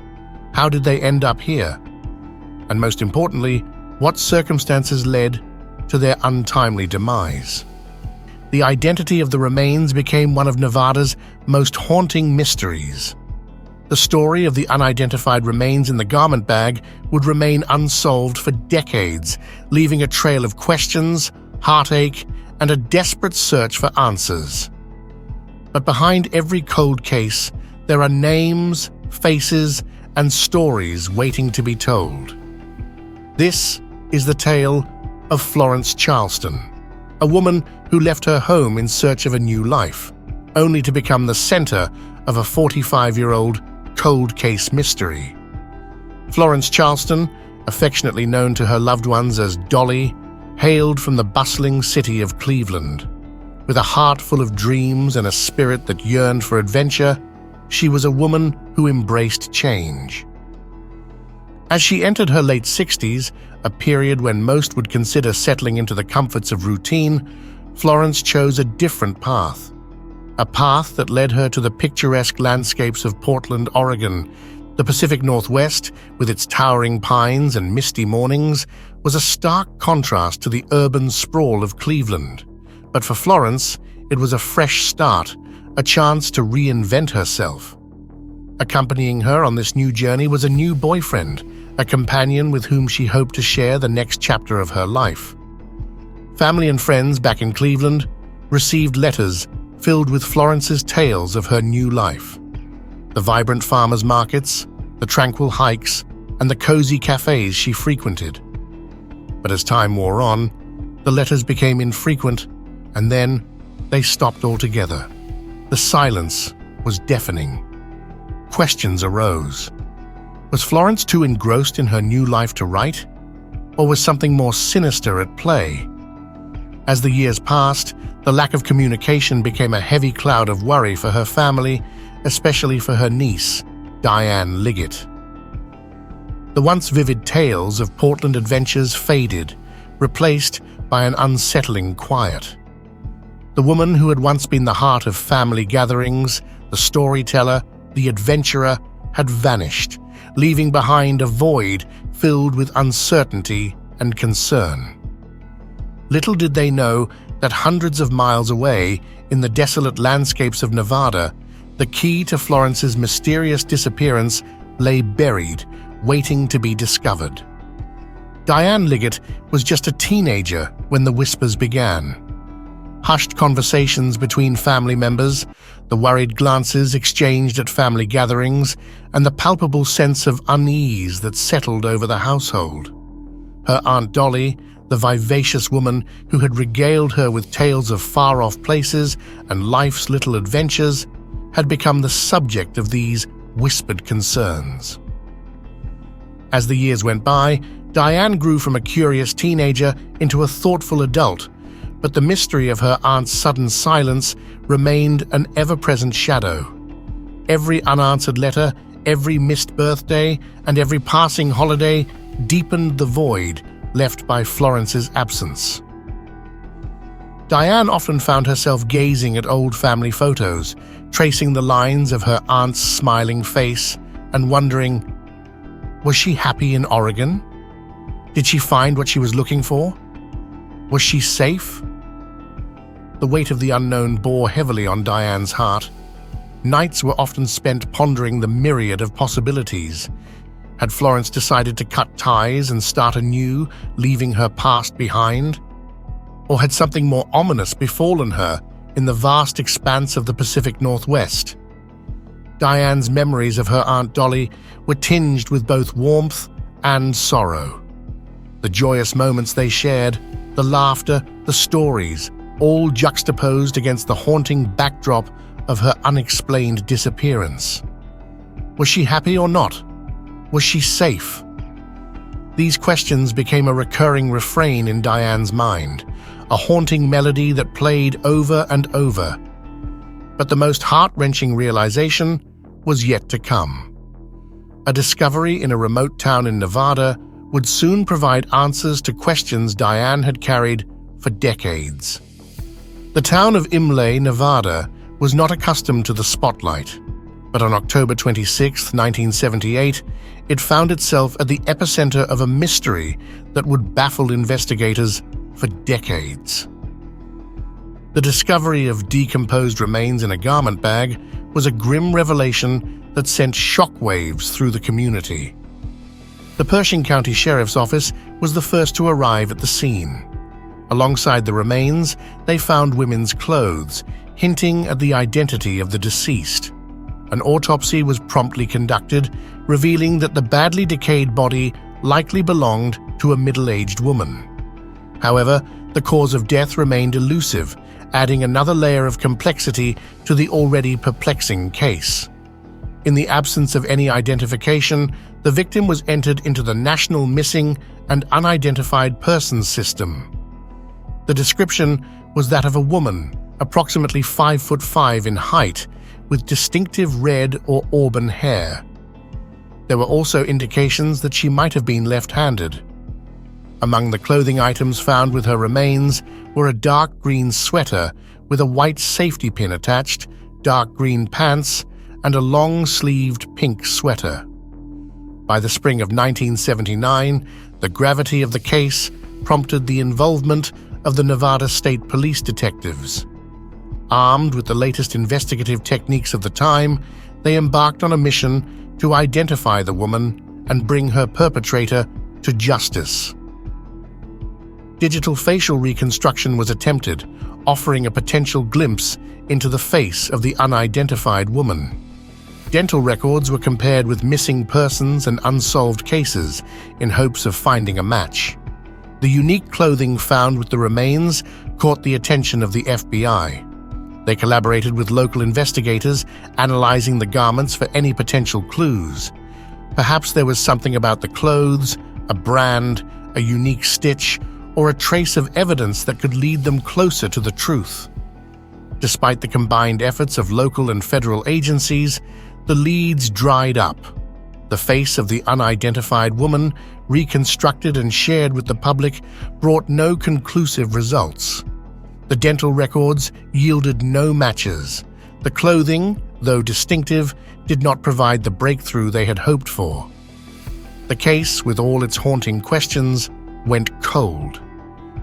How did they end up here? And most importantly, what circumstances led to their untimely demise? The identity of the remains became one of Nevada's most haunting mysteries. The story of the unidentified remains in the garment bag would remain unsolved for decades, leaving a trail of questions, heartache, and a desperate search for answers. But behind every cold case, there are names, faces, and stories waiting to be told. This is the tale of Florence Charleston, a woman who left her home in search of a new life, only to become the center of a 45-year-old cold case mystery. Florence Charleston, affectionately known to her loved ones as Dolly, hailed from the bustling city of Cleveland. With a heart full of dreams and a spirit that yearned for adventure, she was a woman who embraced change. As she entered her late 60s, a period when most would consider settling into the comforts of routine, Florence chose a different path. A path that led her to the picturesque landscapes of Portland, Oregon. The Pacific Northwest, with its towering pines and misty mornings, was a stark contrast to the urban sprawl of Cleveland. But for Florence, it was a fresh start, a chance to reinvent herself. Accompanying her on this new journey was a new boyfriend, a companion with whom she hoped to share the next chapter of her life. Family and friends back in Cleveland received letters filled with Florence's tales of her new life. The vibrant farmers' markets, the tranquil hikes, and the cozy cafes she frequented. But as time wore on, the letters became infrequent, and then they stopped altogether. The silence was deafening. Questions arose. Was Florence too engrossed in her new life to write? Or was something more sinister at play? As the years passed, the lack of communication became a heavy cloud of worry for her family, especially for her niece, Diane Liggett. The once vivid tales of Portland adventures faded, replaced by an unsettling quiet. The woman who had once been the heart of family gatherings, the storyteller, the adventurer, had vanished, leaving behind a void filled with uncertainty and concern. Little did they know that hundreds of miles away, in the desolate landscapes of Nevada, the key to Florence's mysterious disappearance lay buried, waiting to be discovered. Diane Liggett was just a teenager when the whispers began. Hushed conversations between family members, the worried glances exchanged at family gatherings, and the palpable sense of unease that settled over the household. Her Aunt Dolly, the vivacious woman who had regaled her with tales of far-off places and life's little adventures, had become the subject of these whispered concerns. As the years went by, Diane grew from a curious teenager into a thoughtful adult, but the mystery of her aunt's sudden silence remained an ever-present shadow. Every unanswered letter, every missed birthday, and every passing holiday deepened the void left by Florence's absence. Diane often found herself gazing at old family photos, tracing the lines of her aunt's smiling face and wondering, was she happy in Oregon? Did she find what she was looking for? Was she safe? The weight of the unknown bore heavily on Diane's heart. Nights were often spent pondering the myriad of possibilities. Had Florence decided to cut ties and start anew, leaving her past behind? Or had something more ominous befallen her in the vast expanse of the Pacific Northwest? Diane's memories of her Aunt Dolly were tinged with both warmth and sorrow. The joyous moments they shared, the laughter, the stories, all juxtaposed against the haunting backdrop of her unexplained disappearance. Was she happy or not? Was she safe? These questions became a recurring refrain in Diane's mind, a haunting melody that played over and over. But the most heart-wrenching realization was yet to come. A discovery in a remote town in Nevada would soon provide answers to questions Diane had carried for decades. The town of Mcvey, Nevada, was not accustomed to the spotlight, but on October 26, 1978, it found itself at the epicenter of a mystery that would baffle investigators for decades. The discovery of decomposed remains in a garment bag was a grim revelation that sent shockwaves through the community. The Pershing County Sheriff's Office was the first to arrive at the scene. Alongside the remains, they found women's clothes, hinting at the identity of the deceased. An autopsy was promptly conducted, revealing that the badly decayed body likely belonged to a middle-aged woman. However, the cause of death remained elusive, adding another layer of complexity to the already perplexing case. In the absence of any identification, the victim was entered into the National Missing and Unidentified Persons System. The description was that of a woman, approximately 5'5" in height, with distinctive red or auburn hair. There were also indications that she might have been left-handed. Among the clothing items found with her remains were a dark green sweater with a white safety pin attached, dark green pants, and a long-sleeved pink sweater. By the spring of 1979, the gravity of the case prompted the involvement of the Nevada State Police detectives. Armed with the latest investigative techniques of the time, they embarked on a mission to identify the woman and bring her perpetrator to justice. Digital facial reconstruction was attempted, offering a potential glimpse into the face of the unidentified woman. Dental records were compared with missing persons and unsolved cases in hopes of finding a match. The unique clothing found with the remains caught the attention of the FBI. They collaborated with local investigators, analyzing the garments for any potential clues. Perhaps there was something about the clothes, a brand, a unique stitch, or a trace of evidence that could lead them closer to the truth. Despite the combined efforts of local and federal agencies, the leads dried up. The face of the unidentified woman, reconstructed and shared with the public, brought no conclusive results. The dental records yielded no matches. The clothing, though distinctive, did not provide the breakthrough they had hoped for. The case, with all its haunting questions, went cold.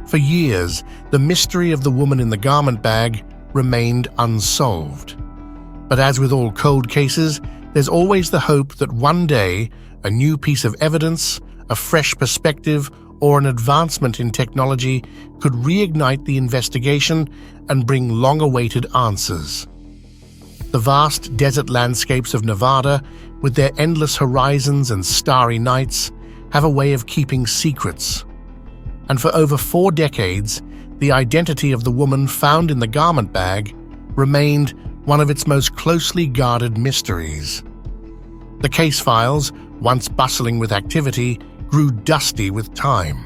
For years, the mystery of the woman in the garment bag remained unsolved. But as with all cold cases, there's always the hope that one day a new piece of evidence, a fresh perspective, or an advancement in technology could reignite the investigation and bring long-awaited answers. The vast desert landscapes of Nevada, with their endless horizons and starry nights, have a way of keeping secrets. And for over 4 decades, the identity of the woman found in the garment bag remained one of its most closely guarded mysteries. The case files, once bustling with activity, grew dusty with time.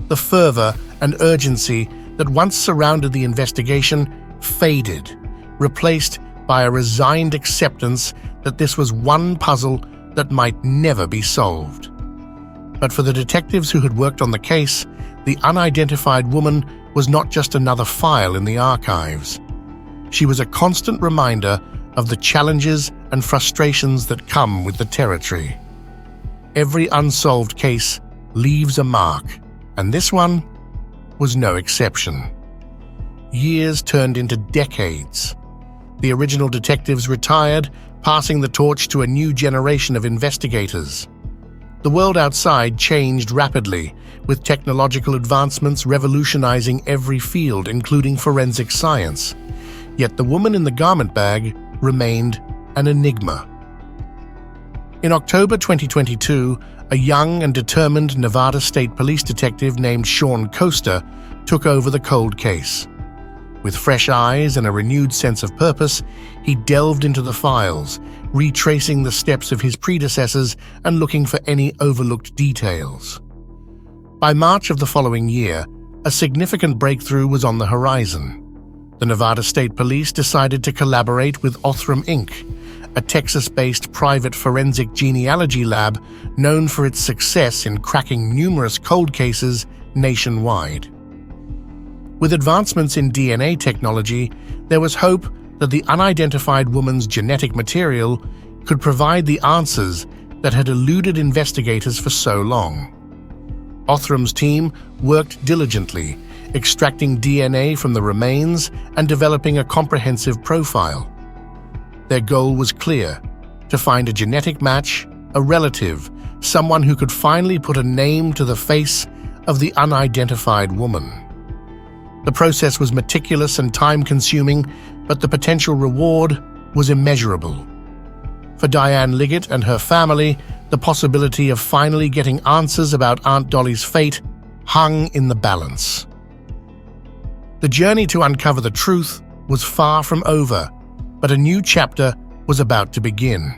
The fervor and urgency that once surrounded the investigation faded, replaced by a resigned acceptance that this was one puzzle that might never be solved. But for the detectives who had worked on the case, the unidentified woman was not just another file in the archives. She was a constant reminder of the challenges and frustrations that come with the territory. Every unsolved case leaves a mark, and this one was no exception. Years turned into decades. The original detectives retired, passing the torch to a new generation of investigators. The world outside changed rapidly, with technological advancements revolutionizing every field, including forensic science. Yet the woman in the garment bag remained an enigma. In October 2022, a young and determined Nevada State Police detective named Sean Costa took over the cold case. With fresh eyes and a renewed sense of purpose, he delved into the files, retracing the steps of his predecessors and looking for any overlooked details. By March of the following year, a significant breakthrough was on the horizon. The Nevada State Police decided to collaborate with Othram Inc., a Texas-based private forensic genealogy lab known for its success in cracking numerous cold cases nationwide. With advancements in DNA technology, there was hope that the unidentified woman's genetic material could provide the answers that had eluded investigators for so long. Othram's team worked diligently, extracting DNA from the remains and developing a comprehensive profile. Their goal was clear: to find a genetic match, a relative, someone who could finally put a name to the face of the unidentified woman. The process was meticulous and time-consuming, but the potential reward was immeasurable. For Diane Liggett and her family, the possibility of finally getting answers about Aunt Dolly's fate hung in the balance. The journey to uncover the truth was far from over, but a new chapter was about to begin.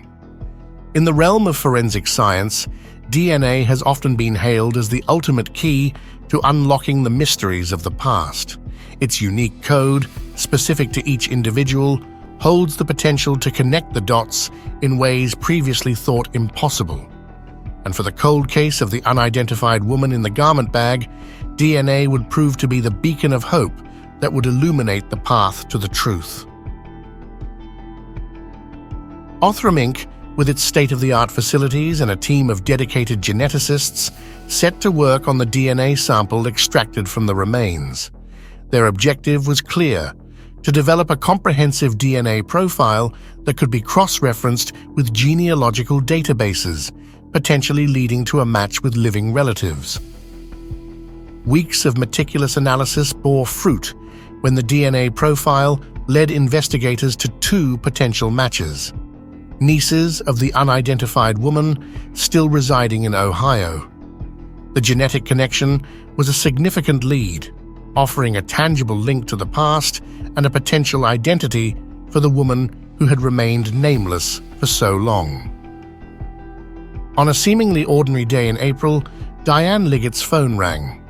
In the realm of forensic science, DNA has often been hailed as the ultimate key to unlocking the mysteries of the past. Its unique code, specific to each individual, holds the potential to connect the dots in ways previously thought impossible. And for the cold case of the unidentified woman in the garment bag, DNA would prove to be the beacon of hope that would illuminate the path to the truth. Othram Inc., with its state-of-the-art facilities and a team of dedicated geneticists, set to work on the DNA sample extracted from the remains. Their objective was clear: to develop a comprehensive DNA profile that could be cross-referenced with genealogical databases, potentially leading to a match with living relatives. Weeks of meticulous analysis bore fruit when the DNA profile led investigators to two potential matches: nieces of the unidentified woman still residing in Ohio. The genetic connection was a significant lead, offering a tangible link to the past and a potential identity for the woman who had remained nameless for so long. On a seemingly ordinary day in April, Diane Liggett's phone rang.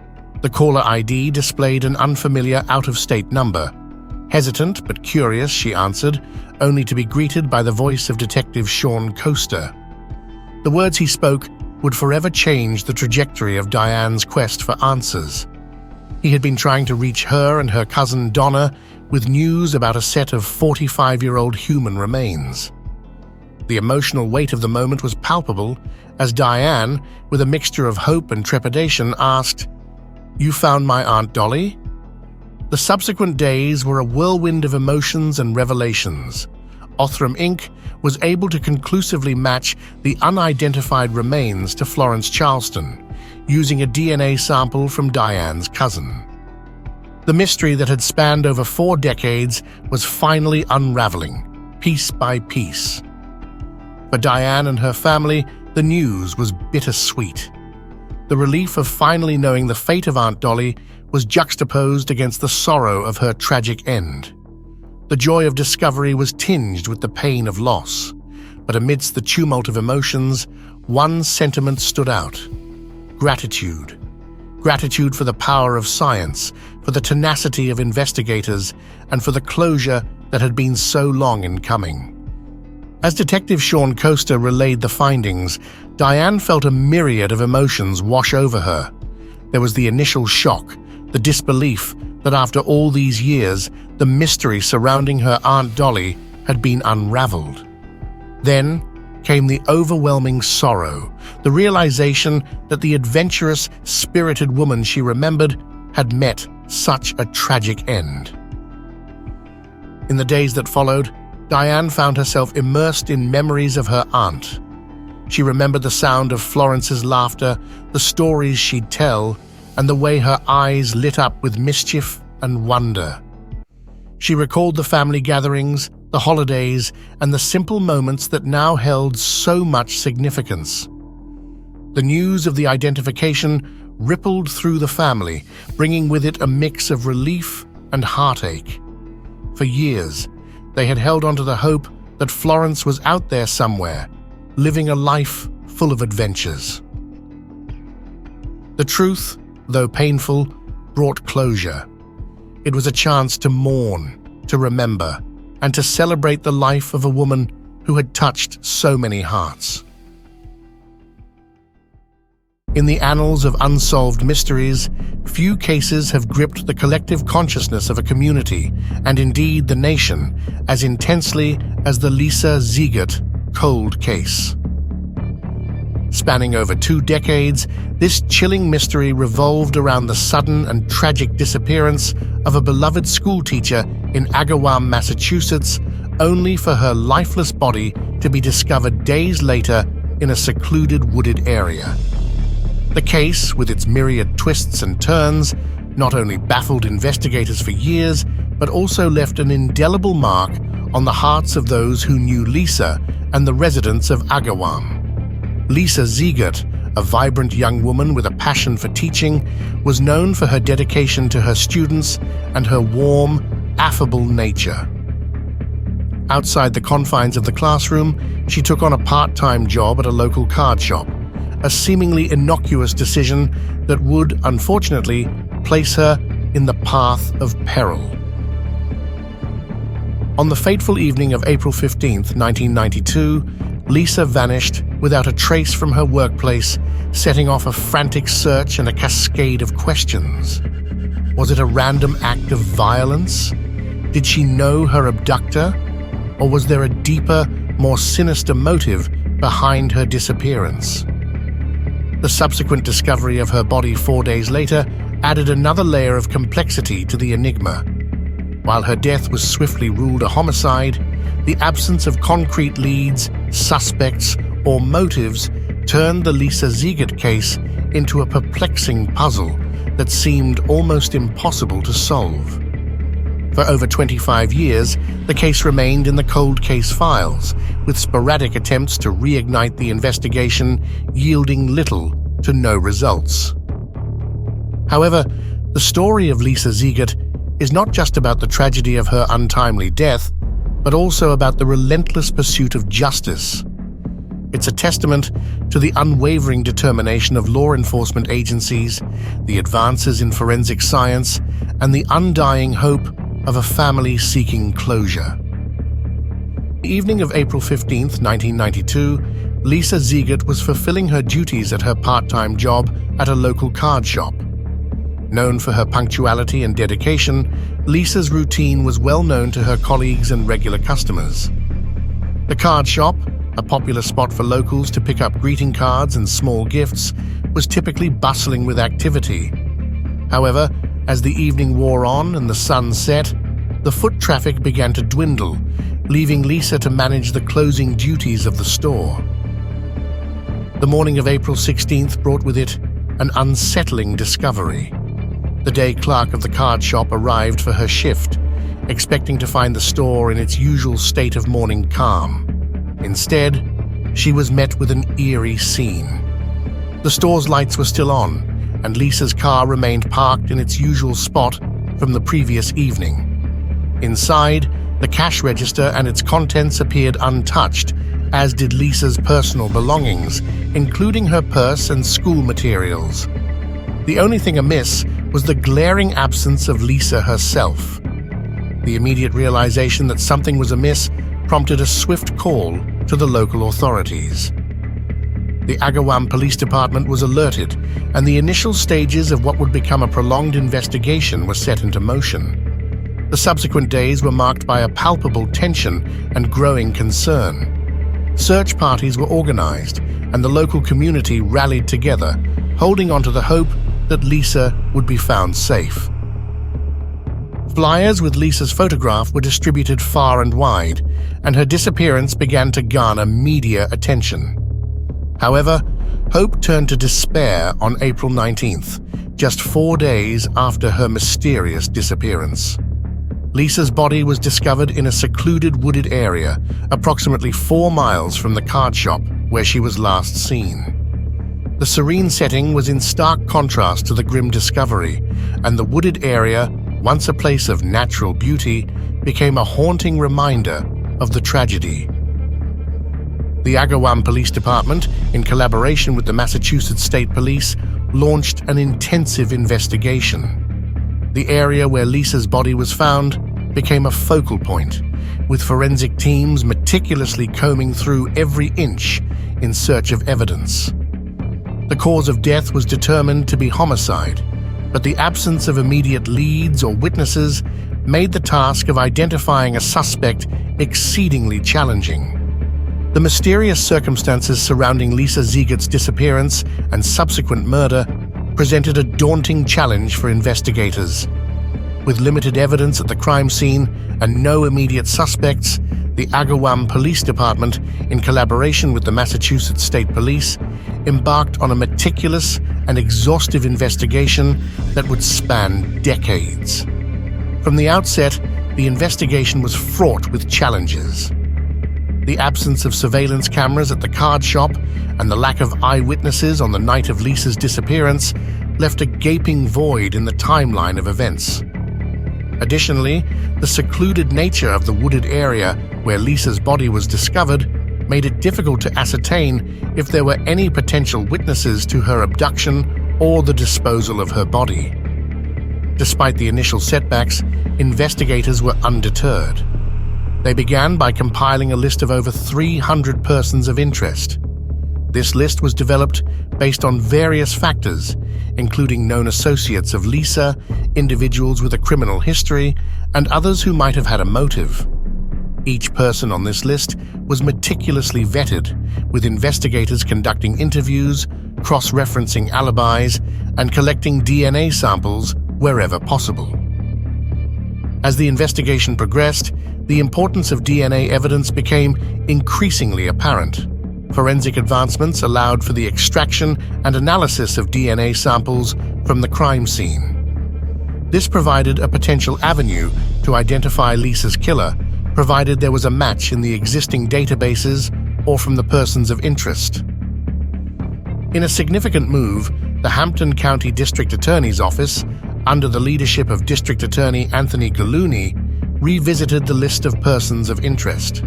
The caller ID displayed an unfamiliar out-of-state number. Hesitant but curious, she answered, only to be greeted by the voice of Detective Sean Coaster. The words he spoke would forever change the trajectory of Diane's quest for answers. He had been trying to reach her and her cousin Donna with news about a set of 45-year-old human remains. The emotional weight of the moment was palpable as Diane, with a mixture of hope and trepidation, asked, "You found my Aunt Dolly?" The subsequent days were a whirlwind of emotions and revelations. Othram Inc. was able to conclusively match the unidentified remains to Florence Charleston, using a DNA sample from Diane's cousin. The mystery that had spanned over 4 decades was finally unraveling, piece by piece. For Diane and her family, the news was bittersweet. The relief of finally knowing the fate of Aunt Dolly was juxtaposed against the sorrow of her tragic end. The joy of discovery was tinged with the pain of loss, but amidst the tumult of emotions, one sentiment stood out: gratitude. Gratitude for the power of science, for the tenacity of investigators, and for the closure that had been so long in coming. As Detective Sean Coaster relayed the findings, Diane felt a myriad of emotions wash over her. There was the initial shock, the disbelief that after all these years, the mystery surrounding her Aunt Dolly had been unraveled. Then came the overwhelming sorrow, the realization that the adventurous, spirited woman she remembered had met such a tragic end. In the days that followed, Diane found herself immersed in memories of her aunt. She remembered the sound of Florence's laughter, the stories she'd tell, and the way her eyes lit up with mischief and wonder. She recalled the family gatherings, the holidays, and the simple moments that now held so much significance. The news of the identification rippled through the family, bringing with it a mix of relief and heartache. For years, they had held onto the hope that Florence was out there somewhere, living a life full of adventures. The truth, though painful, brought closure. It was a chance to mourn, to remember, and to celebrate the life of a woman who had touched so many hearts. In the annals of unsolved mysteries, few cases have gripped the collective consciousness of a community, and indeed the nation, as intensely as the Lisa Zeigert cold case. Spanning over 2 decades, this chilling mystery revolved around the sudden and tragic disappearance of a beloved schoolteacher in Agawam, Massachusetts, only for her lifeless body to be discovered days later in a secluded wooded area. The case, with its myriad twists and turns, not only baffled investigators for years, but also left an indelible mark on the hearts of those who knew Lisa and the residents of Agawam. Lisa Zeigert, a vibrant young woman with a passion for teaching, was known for her dedication to her students and her warm, affable nature. Outside the confines of the classroom, she took on a part-time job at a local card shop, a seemingly innocuous decision that would, unfortunately, place her in the path of peril. On the fateful evening of April 15, 1992, Lisa vanished without a trace from her workplace, setting off a frantic search and a cascade of questions. Was it a random act of violence? Did she know her abductor? Or was there a deeper, more sinister motive behind her disappearance? The subsequent discovery of her body 4 days later added another layer of complexity to the enigma. While her death was swiftly ruled a homicide, the absence of concrete leads, suspects, or motives turned the Lisa Zeigert case into a perplexing puzzle that seemed almost impossible to solve. For over 25 years, the case remained in the cold case files, with sporadic attempts to reignite the investigation yielding little to no results. However, the story of Lisa Zeigert is not just about the tragedy of her untimely death, but also about the relentless pursuit of justice. It's a testament to the unwavering determination of law enforcement agencies, the advances in forensic science, and the undying hope of a family seeking closure. The evening of April 15, 1992, Lisa Zeigert was fulfilling her duties at her part-time job at a local card shop. Known for her punctuality and dedication, Lisa's routine was well known to her colleagues and regular customers. The card shop, a popular spot for locals to pick up greeting cards and small gifts, was typically bustling with activity. However, as the evening wore on and the sun set, the foot traffic began to dwindle, leaving Lisa to manage the closing duties of the store. The morning of April 16th brought with it an unsettling discovery. The day clerk of the card shop arrived for her shift, expecting to find the store in its usual state of morning calm. Instead, she was met with an eerie scene. The store's lights were still on, and Lisa's car remained parked in its usual spot from the previous evening. Inside, the cash register and its contents appeared untouched, as did Lisa's personal belongings, including her purse and school materials. The only thing amiss was the glaring absence of Lisa herself. The immediate realization that something was amiss prompted a swift call to the local authorities. The Agawam Police Department was alerted, and the initial stages of what would become a prolonged investigation were set into motion. The subsequent days were marked by a palpable tension and growing concern. Search parties were organized, and the local community rallied together, holding on to the hope that Lisa would be found safe. Flyers with Lisa's photograph were distributed far and wide, and her disappearance began to garner media attention. However, hope turned to despair on April 19th, just 4 days after her mysterious disappearance. Lisa's body was discovered in a secluded wooded area, approximately 4 miles from the card shop where she was last seen. The serene setting was in stark contrast to the grim discovery, and the wooded area, once a place of natural beauty, became a haunting reminder of the tragedy. The Agawam Police Department, in collaboration with the Massachusetts State Police, launched an intensive investigation. The area where Lisa's body was found became a focal point, with forensic teams meticulously combing through every inch in search of evidence. The cause of death was determined to be homicide, but the absence of immediate leads or witnesses made the task of identifying a suspect exceedingly challenging. The mysterious circumstances surrounding Lisa Zeigert's disappearance and subsequent murder presented a daunting challenge for investigators. With limited evidence at the crime scene and no immediate suspects, the Agawam Police Department, in collaboration with the Massachusetts State Police, embarked on a meticulous and exhaustive investigation that would span decades. From the outset, the investigation was fraught with challenges. The absence of surveillance cameras at the card shop and the lack of eyewitnesses on the night of Lisa's disappearance left a gaping void in the timeline of events. Additionally, the secluded nature of the wooded area where Lisa's body was discovered made it difficult to ascertain if there were any potential witnesses to her abduction or the disposal of her body. Despite the initial setbacks, investigators were undeterred. They began by compiling a list of over 300 persons of interest. This list was developed based on various factors, including known associates of Lisa, individuals with a criminal history, and others who might have had a motive. Each person on this list was meticulously vetted, with investigators conducting interviews, cross-referencing alibis, and collecting DNA samples wherever possible. As the investigation progressed, the importance of DNA evidence became increasingly apparent. Forensic advancements allowed for the extraction and analysis of DNA samples from the crime scene. This provided a potential avenue to identify Lisa's killer, provided there was a match in the existing databases or from the persons of interest. In a significant move, the Hampton County District Attorney's Office, under the leadership of District Attorney Anthony Gallooni, revisited the list of persons of interest.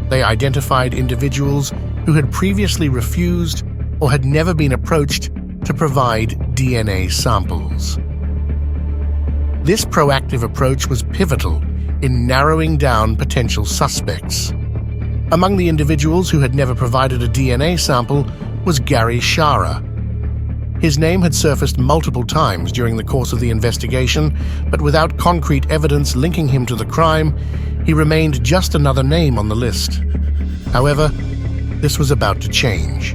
They identified individuals who had previously refused or had never been approached to provide DNA samples. This proactive approach was pivotal in narrowing down potential suspects. Among the individuals who had never provided a DNA sample was Gary Shara. His name had surfaced multiple times during the course of the investigation, but without concrete evidence linking him to the crime, he remained just another name on the list. However, this was about to change.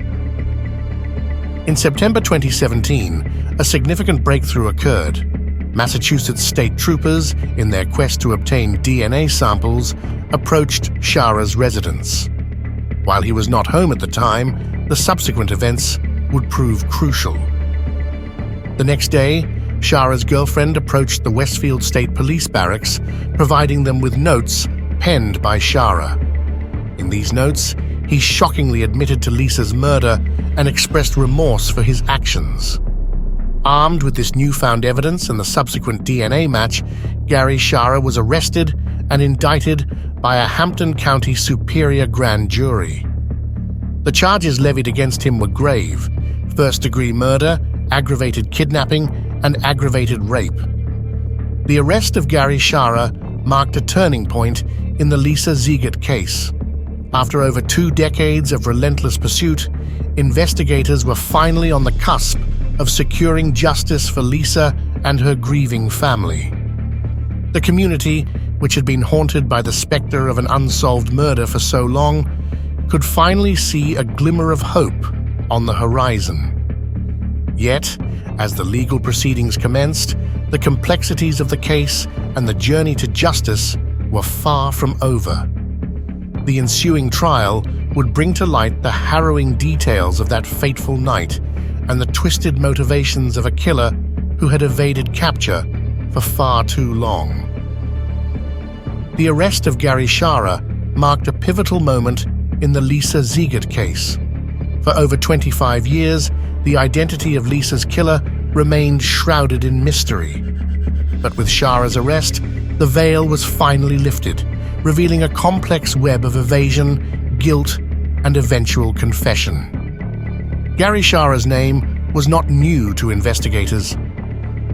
In September 2017, a significant breakthrough occurred. Massachusetts state troopers, in their quest to obtain DNA samples, approached Shara's residence. While he was not home at the time, the subsequent events would prove crucial. The next day, Shara's girlfriend approached the Westfield State Police Barracks, providing them with notes penned by Shara. In these notes, he shockingly admitted to Lisa's murder and expressed remorse for his actions. Armed with this newfound evidence and the subsequent DNA match, Gary Shara was arrested and indicted by a Hampton County Superior Grand Jury. The charges levied against him were grave: first-degree murder, aggravated kidnapping, and aggravated rape. The arrest of Gary Shara marked a turning point in the Lisa Zeigert case. After over 2 decades of relentless pursuit, investigators were finally on the cusp of securing justice for Lisa and her grieving family. The community, which had been haunted by the specter of an unsolved murder for so long, could finally see a glimmer of hope on the horizon. Yet, as the legal proceedings commenced, the complexities of the case and the journey to justice were far from over. The ensuing trial would bring to light the harrowing details of that fateful night and the twisted motivations of a killer who had evaded capture for far too long. The arrest of Gary Shara marked a pivotal moment in the Lisa Zeigert case. For over 25 years, the identity of Lisa's killer remained shrouded in mystery. But with Shara's arrest, the veil was finally lifted, revealing a complex web of evasion, guilt, and eventual confession. Gary Shara's name was not new to investigators.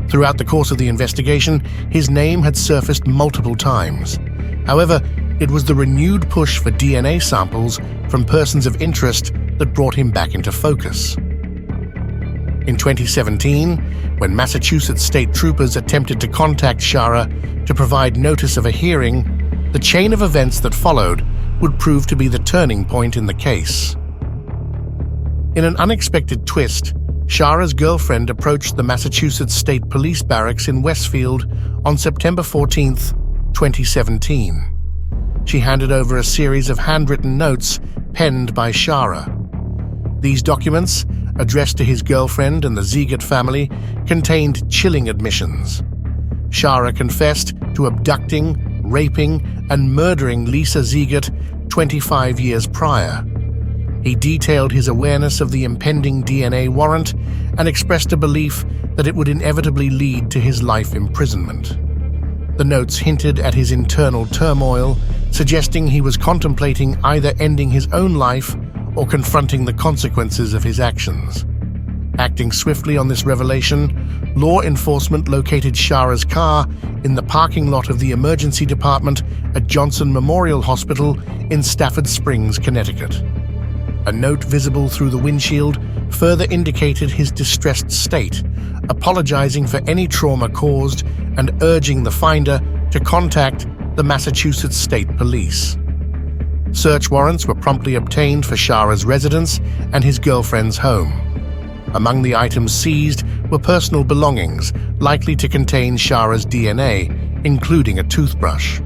Throughout the course of the investigation, his name had surfaced multiple times. However, it was the renewed push for DNA samples from persons of interest that brought him back into focus. In 2017, when Massachusetts state troopers attempted to contact Shara to provide notice of a hearing, the chain of events that followed would prove to be the turning point in the case. In an unexpected twist, Shara's girlfriend approached the Massachusetts State Police Barracks in Westfield on September 14, 2017. She handed over a series of handwritten notes penned by Shara. These documents, addressed to his girlfriend and the Zeigert family, contained chilling admissions. Shara confessed to abducting, raping, and murdering Lisa Zeigert 25 years prior. He detailed his awareness of the impending DNA warrant and expressed a belief that it would inevitably lead to his life imprisonment. The notes hinted at his internal turmoil, suggesting he was contemplating either ending his own life or confronting the consequences of his actions. Acting swiftly on this revelation, law enforcement located Shara's car in the parking lot of the emergency department at Johnson Memorial Hospital in Stafford Springs, Connecticut. A note visible through the windshield further indicated his distressed state, apologizing for any trauma caused and urging the finder to contact the Massachusetts State Police. Search warrants were promptly obtained for Shara's residence and his girlfriend's home. Among the items seized were personal belongings likely to contain Shara's DNA, including a toothbrush.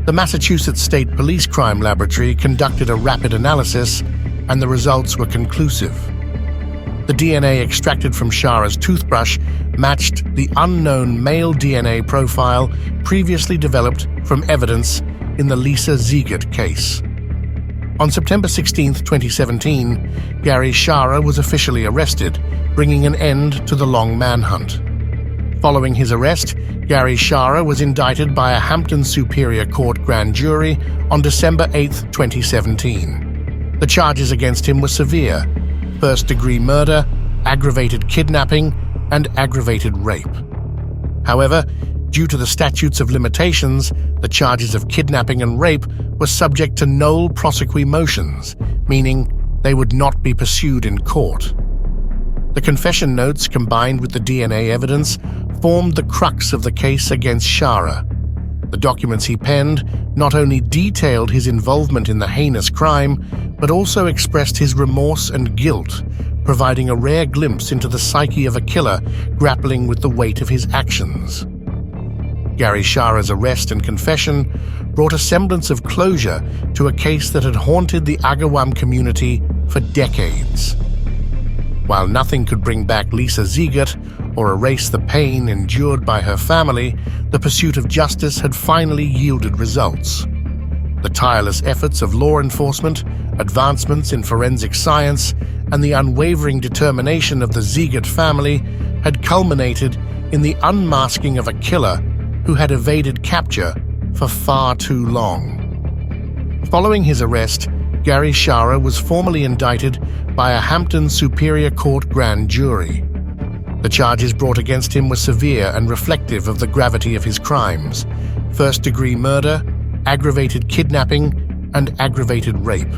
The Massachusetts State Police Crime Laboratory conducted a rapid analysis, and the results were conclusive. The DNA extracted from Shara's toothbrush matched the unknown male DNA profile previously developed from evidence in the Lisa Zeigert case. On September 16, 2017, Gary Shara was officially arrested, bringing an end to the long manhunt. Following his arrest, Gary Shara was indicted by a Hampton Superior Court grand jury on December 8, 2017. The charges against him were severe: first-degree murder, aggravated kidnapping, and aggravated rape. However, due to the statutes of limitations, the charges of kidnapping and rape were subject to nolle prosequi motions, meaning they would not be pursued in court. The confession notes, combined with the DNA evidence, formed the crux of the case against Shara. The documents he penned not only detailed his involvement in the heinous crime, but also expressed his remorse and guilt, providing a rare glimpse into the psyche of a killer grappling with the weight of his actions. Gary Shara's arrest and confession brought a semblance of closure to a case that had haunted the Agawam community for decades. While nothing could bring back Lisa Zeigert or erase the pain endured by her family, the pursuit of justice had finally yielded results. The tireless efforts of law enforcement, advancements in forensic science, and the unwavering determination of the Zeigert family had culminated in the unmasking of a killer who had evaded capture for far too long. Following his arrest, Gary Shara was formally indicted by a Hampton Superior Court grand jury. The charges brought against him were severe and reflective of the gravity of his crimes: first-degree murder, aggravated kidnapping, and aggravated rape.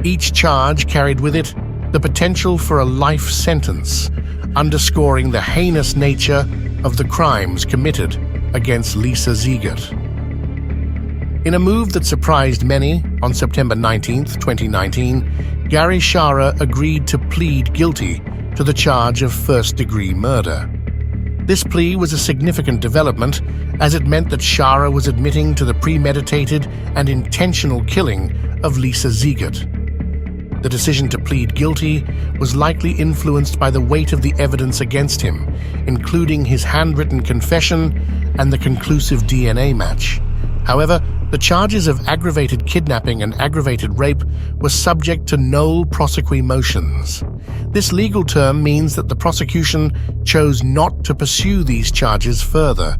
Each charge carried with it the potential for a life sentence, underscoring the heinous nature of the crimes committed against Lisa Zeigert. In a move that surprised many, on September 19, 2019, Gary Shara agreed to plead guilty to the charge of first-degree murder. This plea was a significant development, as it meant that Shara was admitting to the premeditated and intentional killing of Lisa Zeigert. The decision to plead guilty was likely influenced by the weight of the evidence against him, including his handwritten confession and the conclusive DNA match. However, the charges of aggravated kidnapping and aggravated rape were subject to nolle prosequi motions. This legal term means that the prosecution chose not to pursue these charges further,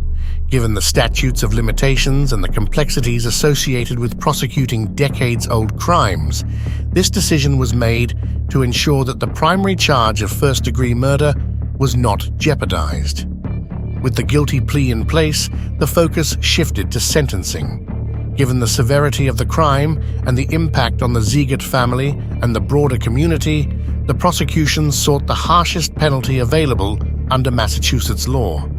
Given the statutes of limitations and the complexities associated with prosecuting decades-old crimes, this decision was made to ensure that the primary charge of first-degree murder was not jeopardized. With the guilty plea in place, the focus shifted to sentencing. Given the severity of the crime and the impact on the Zeigert family and the broader community, the prosecution sought the harshest penalty available under Massachusetts law.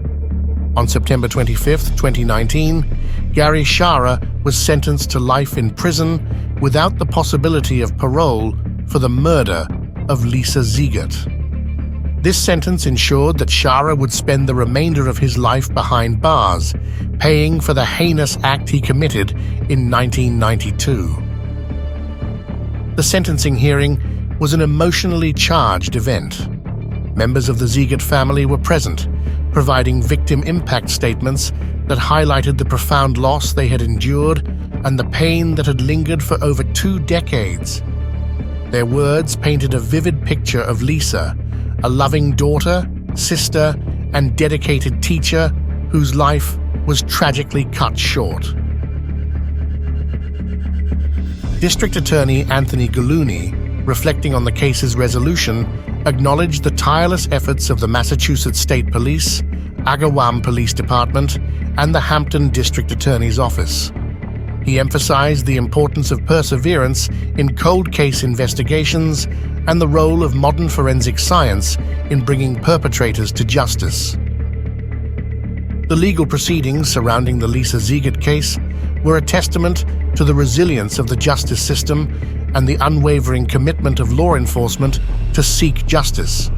On September 25, 2019, Gary Shara was sentenced to life in prison without the possibility of parole for the murder of Lisa Zeigert. This sentence ensured that Shara would spend the remainder of his life behind bars, paying for the heinous act he committed in 1992. The sentencing hearing was an emotionally charged event. Members of the Zeigert family were present, providing victim impact statements that highlighted the profound loss they had endured and the pain that had lingered for over 2 decades. Their words painted a vivid picture of Lisa, a loving daughter, sister, and dedicated teacher whose life was tragically cut short. District Attorney Anthony Gallooni, reflecting on the case's resolution, acknowledged the tireless efforts of the Massachusetts State Police, Agawam Police Department, and the Hampton District Attorney's Office. He emphasized the importance of perseverance in cold case investigations and the role of modern forensic science in bringing perpetrators to justice. The legal proceedings surrounding the Lisa Zeigert case were a testament to the resilience of the justice system and the unwavering commitment of law enforcement to seek justice,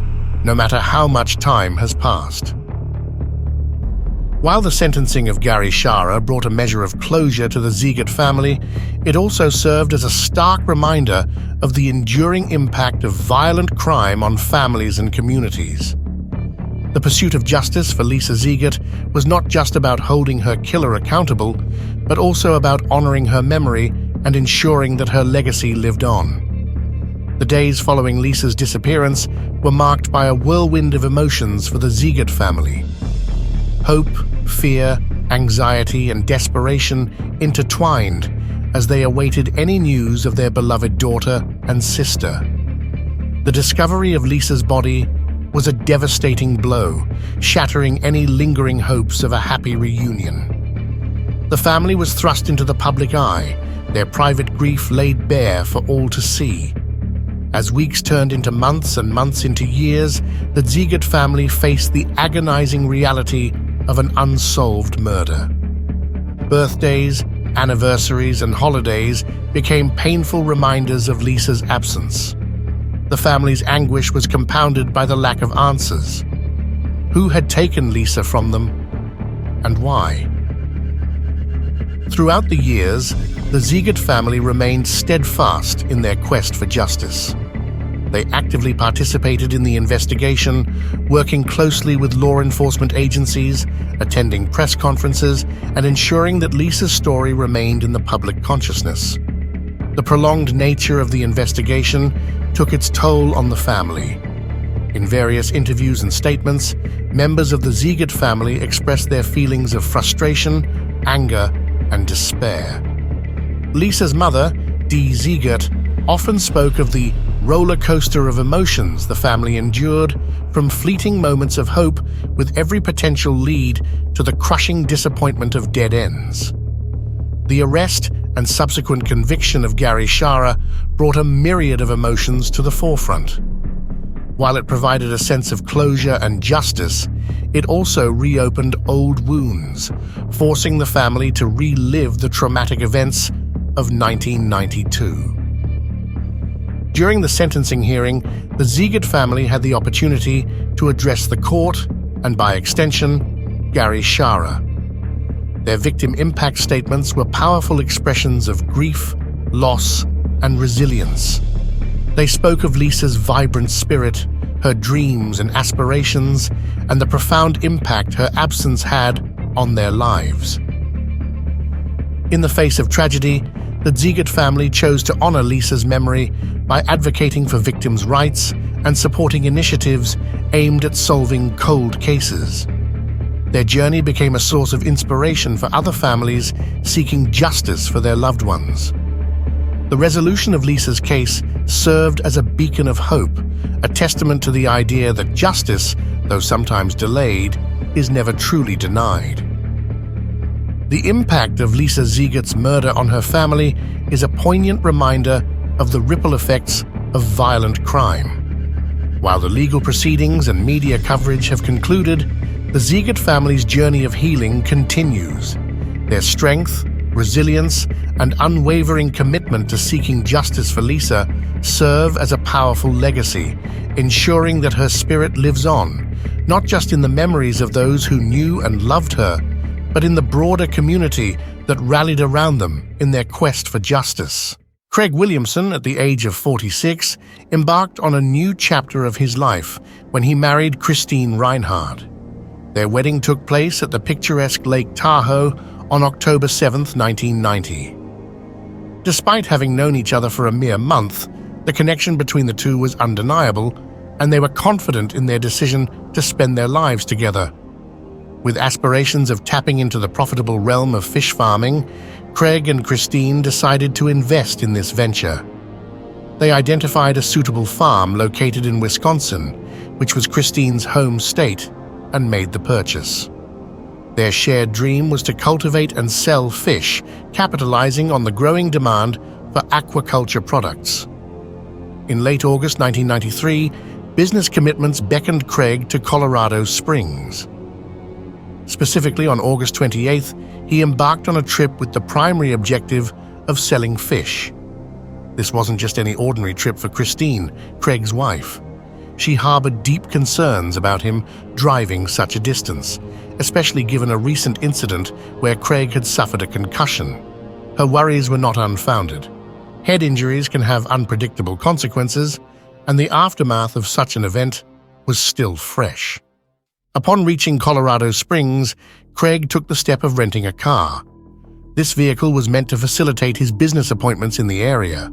no matter how much time has passed. While the sentencing of Gary Shara brought a measure of closure to the Zeigert family, it also served as a stark reminder of the enduring impact of violent crime on families and communities. The pursuit of justice for Lisa Zeigert was not just about holding her killer accountable, but also about honoring her memory and ensuring that her legacy lived on. The days following Lisa's disappearance were marked by a whirlwind of emotions for the Zeigert family. Hope, fear, anxiety, and desperation intertwined as they awaited any news of their beloved daughter and sister. The discovery of Lisa's body was a devastating blow, shattering any lingering hopes of a happy reunion. The family was thrust into the public eye, their private grief laid bare for all to see. As weeks turned into months and months into years, the Zeigert family faced the agonizing reality of an unsolved murder. Birthdays, anniversaries, and holidays became painful reminders of Lisa's absence. The family's anguish was compounded by the lack of answers. Who had taken Lisa from them, and why? Throughout the years, the Zeigert family remained steadfast in their quest for justice. They actively participated in the investigation, working closely with law enforcement agencies, attending press conferences, and ensuring that Lisa's story remained in the public consciousness. The prolonged nature of the investigation took its toll on the family. In various interviews and statements, members of the Zeigert family expressed their feelings of frustration, anger, and despair. Lisa's mother, Dee Zeigert, often spoke of the roller coaster of emotions the family endured, from fleeting moments of hope with every potential lead to the crushing disappointment of dead ends. The arrest and subsequent conviction of Gary Shara brought a myriad of emotions to the forefront. While it provided a sense of closure and justice, it also reopened old wounds, forcing the family to relive the traumatic events of 1992. During the sentencing hearing, the Zeigert family had the opportunity to address the court and, by extension, Gary Shara. Their victim impact statements were powerful expressions of grief, loss, and resilience. They spoke of Lisa's vibrant spirit, her dreams and aspirations, and the profound impact her absence had on their lives. In the face of tragedy, the Zeigert family chose to honor Lisa's memory by advocating for victims' rights and supporting initiatives aimed at solving cold cases. Their journey became a source of inspiration for other families seeking justice for their loved ones. The resolution of Lisa's case served as a beacon of hope, a testament to the idea that justice, though sometimes delayed, is never truly denied. The impact of Lisa Zeigert's murder on her family is a poignant reminder of the ripple effects of violent crime. While the legal proceedings and media coverage have concluded, the Zeigert family's journey of healing continues. Their strength, resilience, and unwavering commitment to seeking justice for Lisa serve as a powerful legacy, ensuring that her spirit lives on, not just in the memories of those who knew and loved her, but in the broader community that rallied around them in their quest for justice. Craig Williamson, at the age of 46, embarked on a new chapter of his life when he married Christine Reinhardt. Their wedding took place at the picturesque Lake Tahoe on October 7, 1990. Despite having known each other for a mere month, the connection between the two was undeniable, and they were confident in their decision to spend their lives together. With aspirations of tapping into the profitable realm of fish farming, Craig and Christine decided to invest in this venture. They identified a suitable farm located in Wisconsin, which was Christine's home state, and made the purchase. Their shared dream was to cultivate and sell fish, capitalizing on the growing demand for aquaculture products. In late August 1993, business commitments beckoned Craig to Colorado Springs. Specifically, on August 28th, he embarked on a trip with the primary objective of selling fish. This wasn't just any ordinary trip for Christine, Craig's wife. She harbored deep concerns about him driving such a distance, especially given a recent incident where Craig had suffered a concussion. Her worries were not unfounded. Head injuries can have unpredictable consequences, and the aftermath of such an event was still fresh. Upon reaching Colorado Springs, Craig took the step of renting a car. This vehicle was meant to facilitate his business appointments in the area.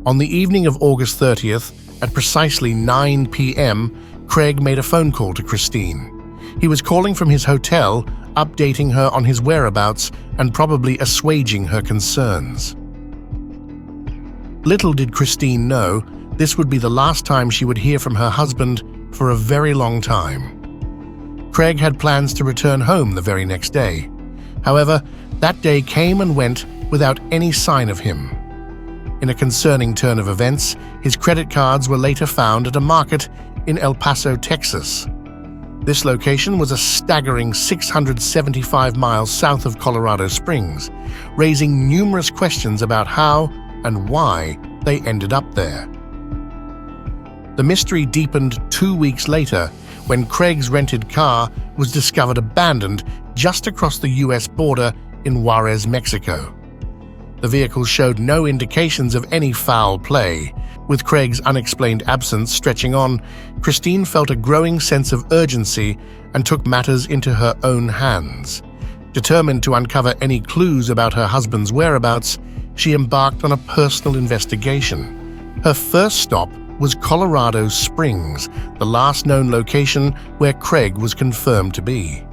On the evening of August 30th, at precisely 9 p.m., Craig made a phone call to Christine. He was calling from his hotel, updating her on his whereabouts and probably assuaging her concerns. Little did Christine know, this would be the last time she would hear from her husband for a very long time. Craig had plans to return home the very next day. However, that day came and went without any sign of him. In a concerning turn of events, his credit cards were later found at a market in El Paso, Texas. This location was a staggering 675 miles south of Colorado Springs, raising numerous questions about how and why they ended up there. The mystery deepened 2 weeks later when Craig's rented car was discovered abandoned just across the U.S. border in Juarez, Mexico. The vehicle showed no indications of any foul play. With Craig's unexplained absence stretching on, Christine felt a growing sense of urgency and took matters into her own hands. Determined to uncover any clues about her husband's whereabouts, she embarked on a personal investigation. Her first stop was Colorado Springs, the last known location where Craig was confirmed to be.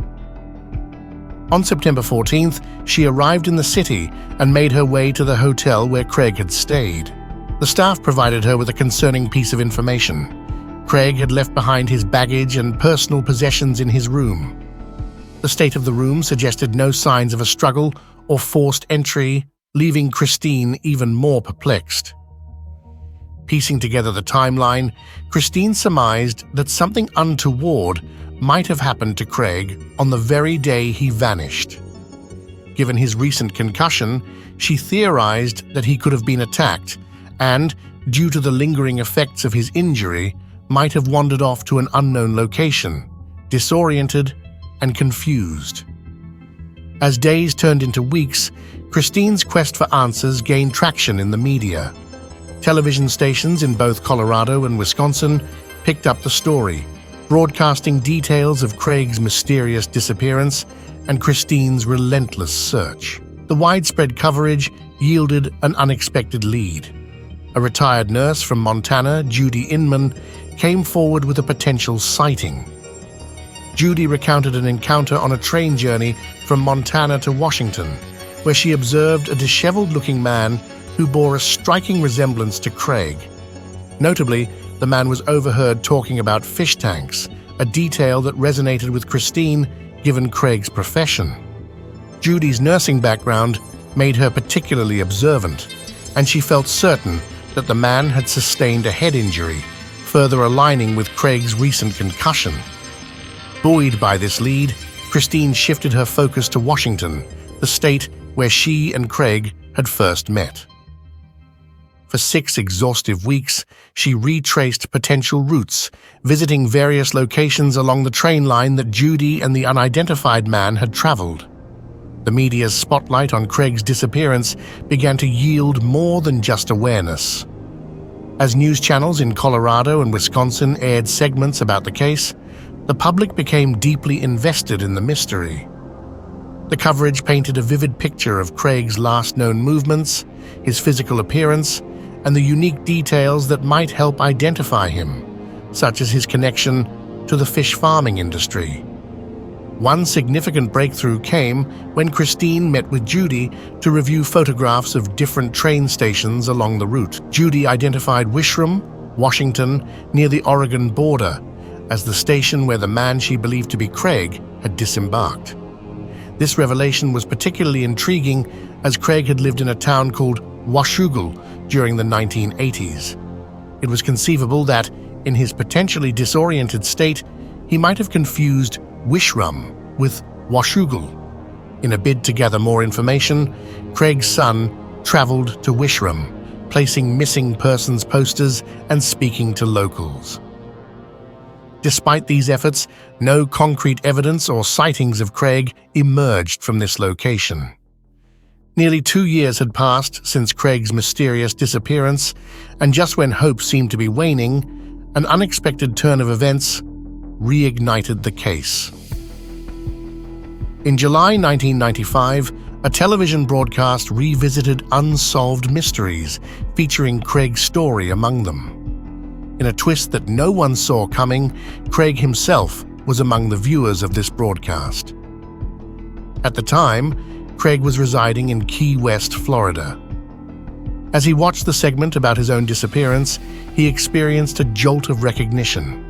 On September 14th, she arrived in the city and made her way to the hotel where Craig had stayed. The staff provided her with a concerning piece of information. Craig had left behind his baggage and personal possessions in his room. The state of the room suggested no signs of a struggle or forced entry, leaving Christine even more perplexed. Piecing together the timeline, Christine surmised that something untoward might have happened to Craig on the very day he vanished. Given his recent concussion, she theorized that he could have been attacked and, due to the lingering effects of his injury, might have wandered off to an unknown location, disoriented and confused. As days turned into weeks, Christine's quest for answers gained traction in the media. Television stations in both Colorado and Wisconsin picked up the story, broadcasting details of Craig's mysterious disappearance and Christine's relentless search. The widespread coverage yielded an unexpected lead. A retired nurse from Montana, Judy Inman, came forward with a potential sighting. Judy recounted an encounter on a train journey from Montana to Washington, where she observed a disheveled-looking man who bore a striking resemblance to Craig. Notably, the man was overheard talking about fish tanks, a detail that resonated with Christine given Craig's profession. Judy's nursing background made her particularly observant, and she felt certain that the man had sustained a head injury, further aligning with Craig's recent concussion. Buoyed by this lead, Christine shifted her focus to Washington, the state where she and Craig had first met. For 6 exhaustive weeks, she retraced potential routes, visiting various locations along the train line that Judy and the unidentified man had traveled. The media's spotlight on Craig's disappearance began to yield more than just awareness. As news channels in Colorado and Wisconsin aired segments about the case, the public became deeply invested in the mystery. The coverage painted a vivid picture of Craig's last known movements, his physical appearance, and the unique details that might help identify him, such as his connection to the fish farming industry. One significant breakthrough came when Christine met with Judy to review photographs of different train stations along the route. Judy identified Wishram, Washington, near the Oregon border, as the station where the man she believed to be Craig had disembarked. This revelation was particularly intriguing as Craig had lived in a town called Washougal during the 1980s. It was conceivable that, in his potentially disoriented state, he might have confused Wishram with Washougal. In a bid to gather more information, Craig's son traveled to Wishram, placing missing persons posters and speaking to locals. Despite these efforts, no concrete evidence or sightings of Craig emerged from this location. Nearly 2 years had passed since Craig's mysterious disappearance, and just when hope seemed to be waning, an unexpected turn of events reignited the case. In July 1995, a television broadcast revisited unsolved mysteries, featuring Craig's story among them. In a twist that no one saw coming, Craig himself was among the viewers of this broadcast. At the time, Craig was residing in Key West, Florida. As he watched the segment about his own disappearance, he experienced a jolt of recognition.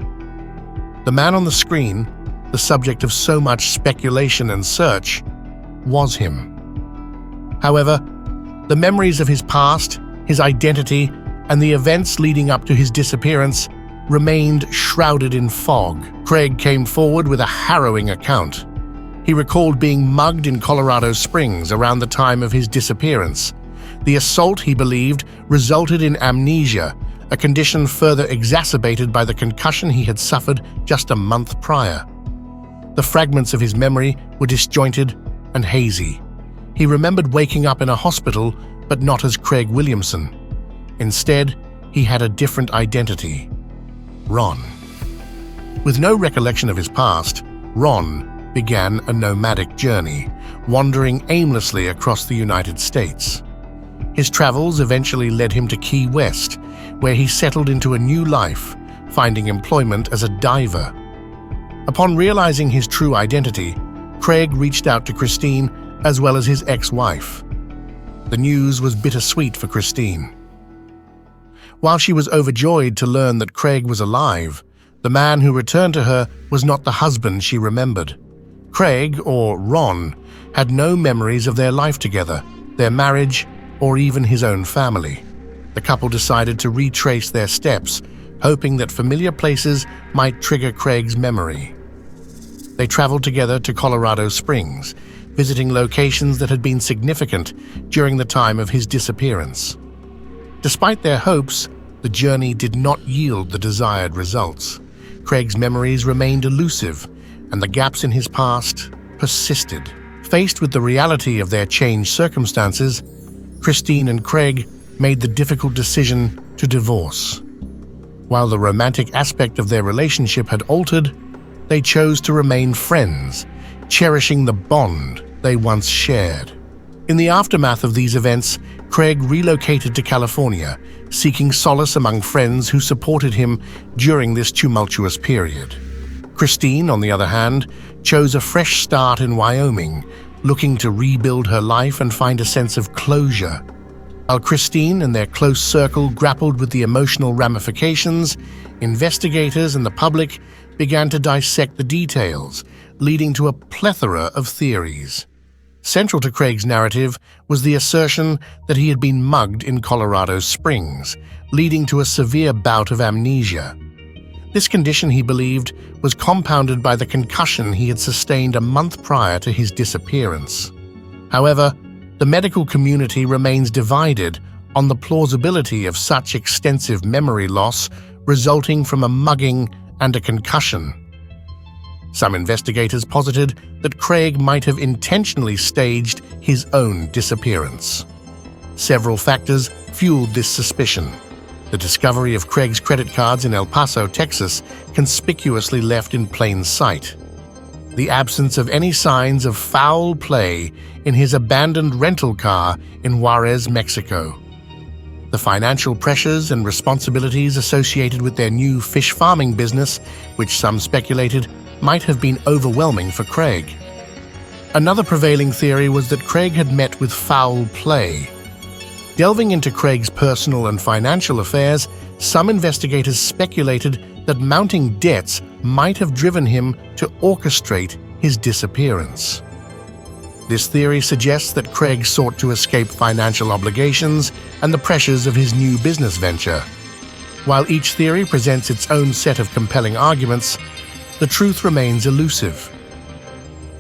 The man on the screen, the subject of so much speculation and search, was him. However, the memories of his past, his identity, and the events leading up to his disappearance remained shrouded in fog. Craig came forward with a harrowing account. He recalled being mugged in Colorado Springs around the time of his disappearance. The assault, he believed, resulted in amnesia, a condition further exacerbated by the concussion he had suffered just a month prior. The fragments of his memory were disjointed and hazy. He remembered waking up in a hospital, but not as Craig Williamson. Instead, he had a different identity: Ron. With no recollection of his past, Ron began a nomadic journey, wandering aimlessly across the United States. His travels eventually led him to Key West, where he settled into a new life, finding employment as a diver. Upon realizing his true identity, Craig reached out to Christine as well as his ex-wife. The news was bittersweet for Christine. While she was overjoyed to learn that Craig was alive, the man who returned to her was not the husband she remembered. Craig, or Ron, had no memories of their life together, their marriage, or even his own family. The couple decided to retrace their steps, hoping that familiar places might trigger Craig's memory. They traveled together to Colorado Springs, visiting locations that had been significant during the time of his disappearance. Despite their hopes, the journey did not yield the desired results. Craig's memories remained elusive, and the gaps in his past persisted. Faced with the reality of their changed circumstances, Christine and Craig made the difficult decision to divorce. While the romantic aspect of their relationship had altered, they chose to remain friends, cherishing the bond they once shared. In the aftermath of these events, Craig relocated to California, seeking solace among friends who supported him during this tumultuous period. Christine, on the other hand, chose a fresh start in Wyoming, looking to rebuild her life and find a sense of closure. While Christine and their close circle grappled with the emotional ramifications, investigators and the public began to dissect the details, leading to a plethora of theories. Central to Craig's narrative was the assertion that he had been mugged in Colorado Springs, leading to a severe bout of amnesia. This condition, he believed, was compounded by the concussion he had sustained a month prior to his disappearance. However, the medical community remains divided on the plausibility of such extensive memory loss resulting from a mugging and a concussion. Some investigators posited that Craig might have intentionally staged his own disappearance. Several factors fueled this suspicion. The discovery of Craig's credit cards in El Paso, Texas, conspicuously left in plain sight. The absence of any signs of foul play in his abandoned rental car in Juarez, Mexico. The financial pressures and responsibilities associated with their new fish farming business, which some speculated might have been overwhelming for Craig. Another prevailing theory was that Craig had met with foul play. Delving into Craig's personal and financial affairs, some investigators speculated that mounting debts might have driven him to orchestrate his disappearance. This theory suggests that Craig sought to escape financial obligations and the pressures of his new business venture. While each theory presents its own set of compelling arguments, the truth remains elusive.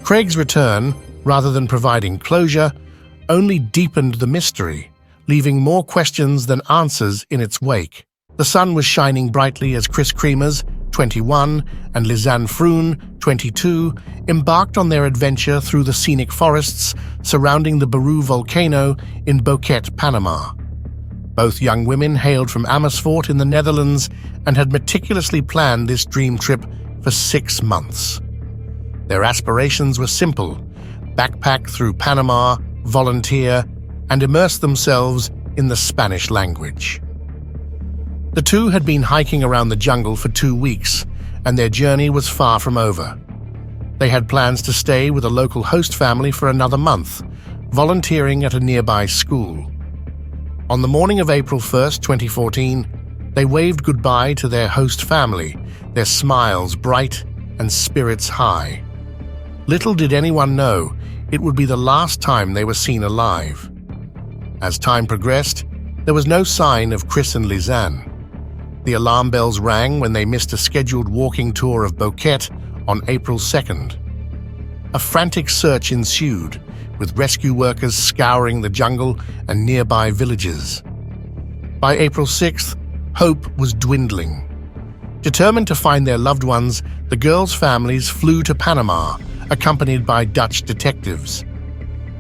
Craig's return, rather than providing closure, only deepened the mystery, leaving more questions than answers in its wake. The sun was shining brightly as Chris Kremers, 21, and Lisanne Froon, 22, embarked on their adventure through the scenic forests surrounding the Baru volcano in Boquete, Panama. Both young women hailed from Amersfoort in the Netherlands and had meticulously planned this dream trip for 6 months. Their aspirations were simple: backpack through Panama, volunteer, and immerse themselves in the Spanish language. The two had been hiking around the jungle for 2 weeks, and their journey was far from over. They had plans to stay with a local host family for another month, volunteering at a nearby school. On the morning of April 1st, 2014, they waved goodbye to their host family, their smiles bright and spirits high. Little did anyone know it would be the last time they were seen alive. As time progressed, there was no sign of Chris and Lisanne. The alarm bells rang when they missed a scheduled walking tour of Boquete on April 2nd. A frantic search ensued, with rescue workers scouring the jungle and nearby villages. By April 6th, hope was dwindling. Determined to find their loved ones, the girls' families flew to Panama, accompanied by Dutch detectives.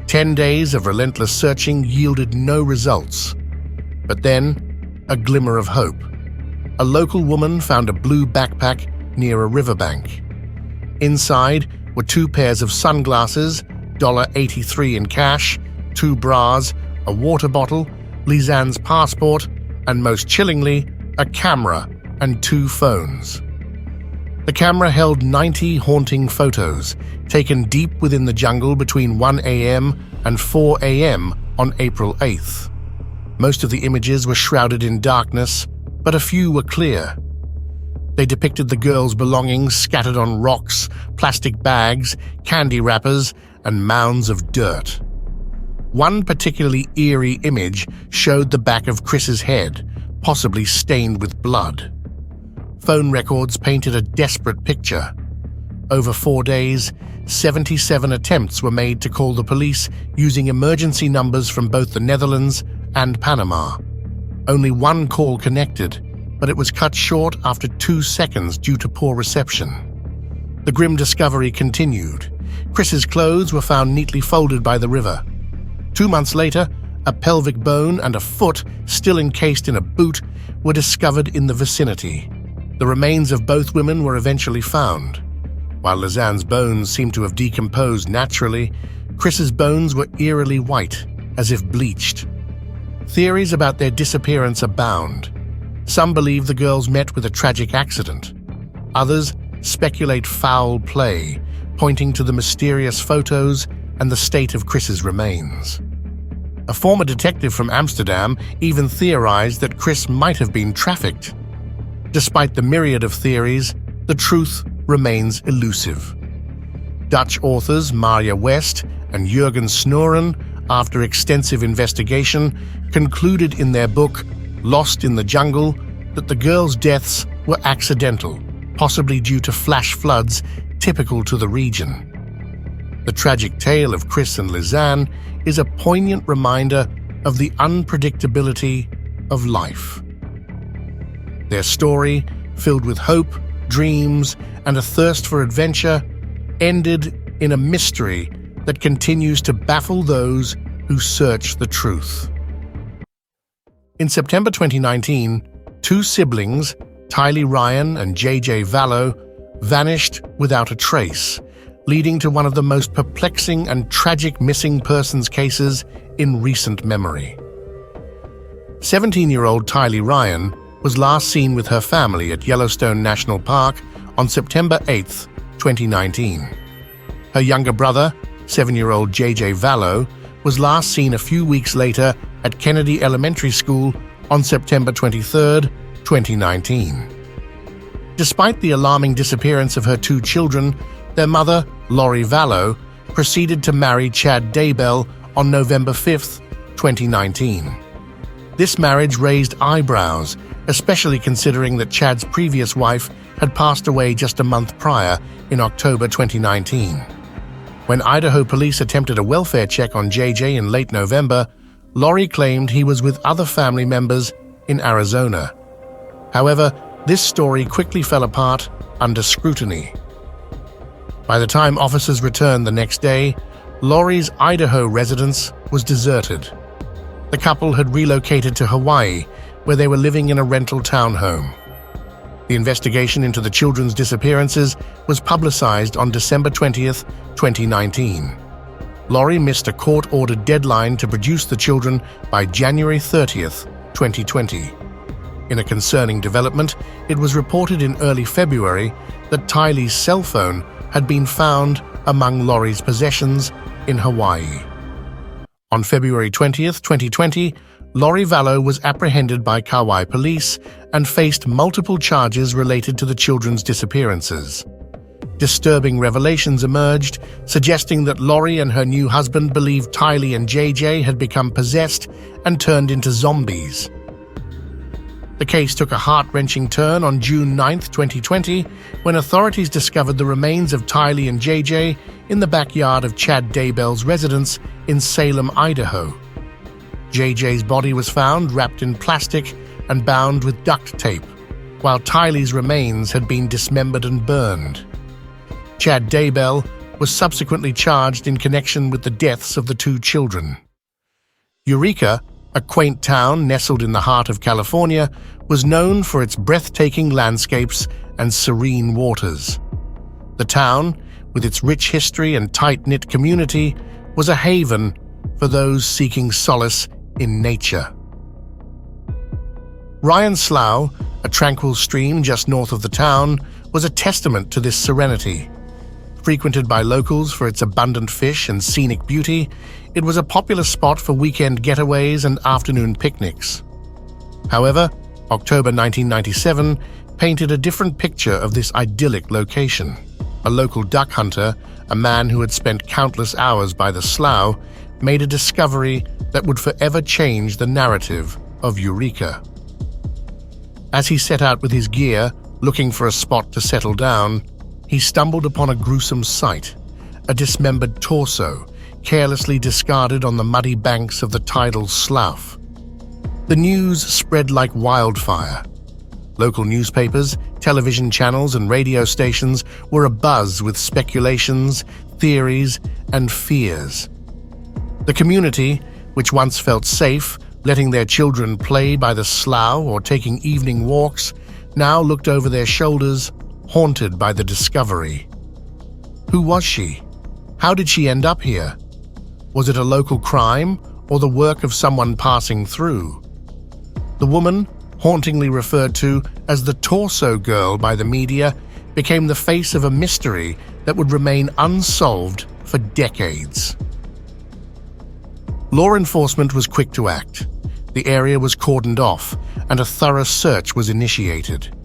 10 days of relentless searching yielded no results. But then, a glimmer of hope. A local woman found a blue backpack near a riverbank. Inside were 2 pairs of sunglasses, $83 in cash, 2 bras, a water bottle, Lisanne's passport, and most chillingly, a camera and 2 phones. The camera held 90 haunting photos, taken deep within the jungle between 1 a.m. and 4 a.m. on April 8th. Most of the images were shrouded in darkness, but a few were clear. They depicted the girls' belongings scattered on rocks, plastic bags, candy wrappers, and mounds of dirt. One particularly eerie image showed the back of Chris's head, possibly stained with blood. Phone records painted a desperate picture. Over 4 days, 77 attempts were made to call the police using emergency numbers from both the Netherlands and Panama. Only 1 call connected, but it was cut short after 2 seconds due to poor reception. The grim discovery continued. Chris's clothes were found neatly folded by the river. 2 months later, a pelvic bone and a foot, still encased in a boot, were discovered in the vicinity. The remains of both women were eventually found. While Lisanne's bones seemed to have decomposed naturally, Chris's bones were eerily white, as if bleached. Theories about their disappearance abound. Some believe the girls met with a tragic accident. Others speculate foul play, pointing to the mysterious photos and the state of Chris's remains. A former detective from Amsterdam even theorized that Chris might have been trafficked. Despite the myriad of theories, the truth remains elusive. Dutch authors Marja West and Jurgen Snoeren, after extensive investigation, concluded in their book Lost in the Jungle that the girls' deaths were accidental, possibly due to flash floods typical to the region. The tragic tale of Chris and Lisanne is a poignant reminder of the unpredictability of life. Their story, filled with hope, dreams, and a thirst for adventure, ended in a mystery that continues to baffle those who search the truth. In September 2019, two siblings, Tylee Ryan and J.J. Vallow, vanished without a trace, leading to one of the most perplexing and tragic missing persons cases in recent memory. 17-year-old Tylee Ryan was last seen with her family at Yellowstone National Park on September 8, 2019. Her younger brother, 7-year-old J.J. Vallow, was last seen a few weeks later at Kennedy Elementary School on September 23, 2019. Despite the alarming disappearance of her two children, their mother, Lori Vallow, proceeded to marry Chad Daybell on November 5, 2019. This marriage raised eyebrows, especially considering that Chad's previous wife had passed away just a month prior in October 2019. When Idaho police attempted a welfare check on JJ in late November, Lori claimed he was with other family members in Arizona. However, this story quickly fell apart under scrutiny. By the time officers returned the next day, Lori's Idaho residence was deserted. The couple had relocated to Hawaii, where they were living in a rental townhome. The investigation into the children's disappearances was publicized on December 20th, 2019. Lori missed a court-ordered deadline to produce the children by January 30th, 2020. In a concerning development, it was reported in early February that Tylee's cell phone had been found among Lori's possessions in Hawaii. On February 20th, 2020, Lori Vallow was apprehended by Kauai police and faced multiple charges related to the children's disappearances. Disturbing revelations emerged, suggesting that Lori and her new husband believed Tylee and JJ had become possessed and turned into zombies. The case took a heart-wrenching turn on June 9, 2020, when authorities discovered the remains of Tylee and JJ in the backyard of Chad Daybell's residence in Salem, Idaho. JJ's body was found wrapped in plastic and bound with duct tape, while Tylee's remains had been dismembered and burned. Chad Daybell was subsequently charged in connection with the deaths of the two children. Eureka, a quaint town nestled in the heart of California, was known for its breathtaking landscapes and serene waters. The town, with its rich history and tight-knit community, was a haven for those seeking solace in nature. Ryan Slough, a tranquil stream just north of the town, was a testament to this serenity. Frequented by locals for its abundant fish and scenic beauty, it was a popular spot for weekend getaways and afternoon picnics. However, October 1997 painted a different picture of this idyllic location. A local duck hunter, a man who had spent countless hours by the slough, made a discovery that would forever change the narrative of Eureka. As he set out with his gear, looking for a spot to settle down, he stumbled upon a gruesome sight, a dismembered torso, carelessly discarded on the muddy banks of the tidal slough. The news spread like wildfire. Local newspapers, television channels, and radio stations were abuzz with speculations, theories, and fears. The community, which once felt safe, letting their children play by the slough or taking evening walks, now looked over their shoulders, haunted by the discovery. Who was she? How did she end up here? Was it a local crime or the work of someone passing through? The woman, hauntingly referred to as the Torso Girl by the media, became the face of a mystery that would remain unsolved for decades. Law enforcement was quick to act. The area was cordoned off, and a thorough search was initiated.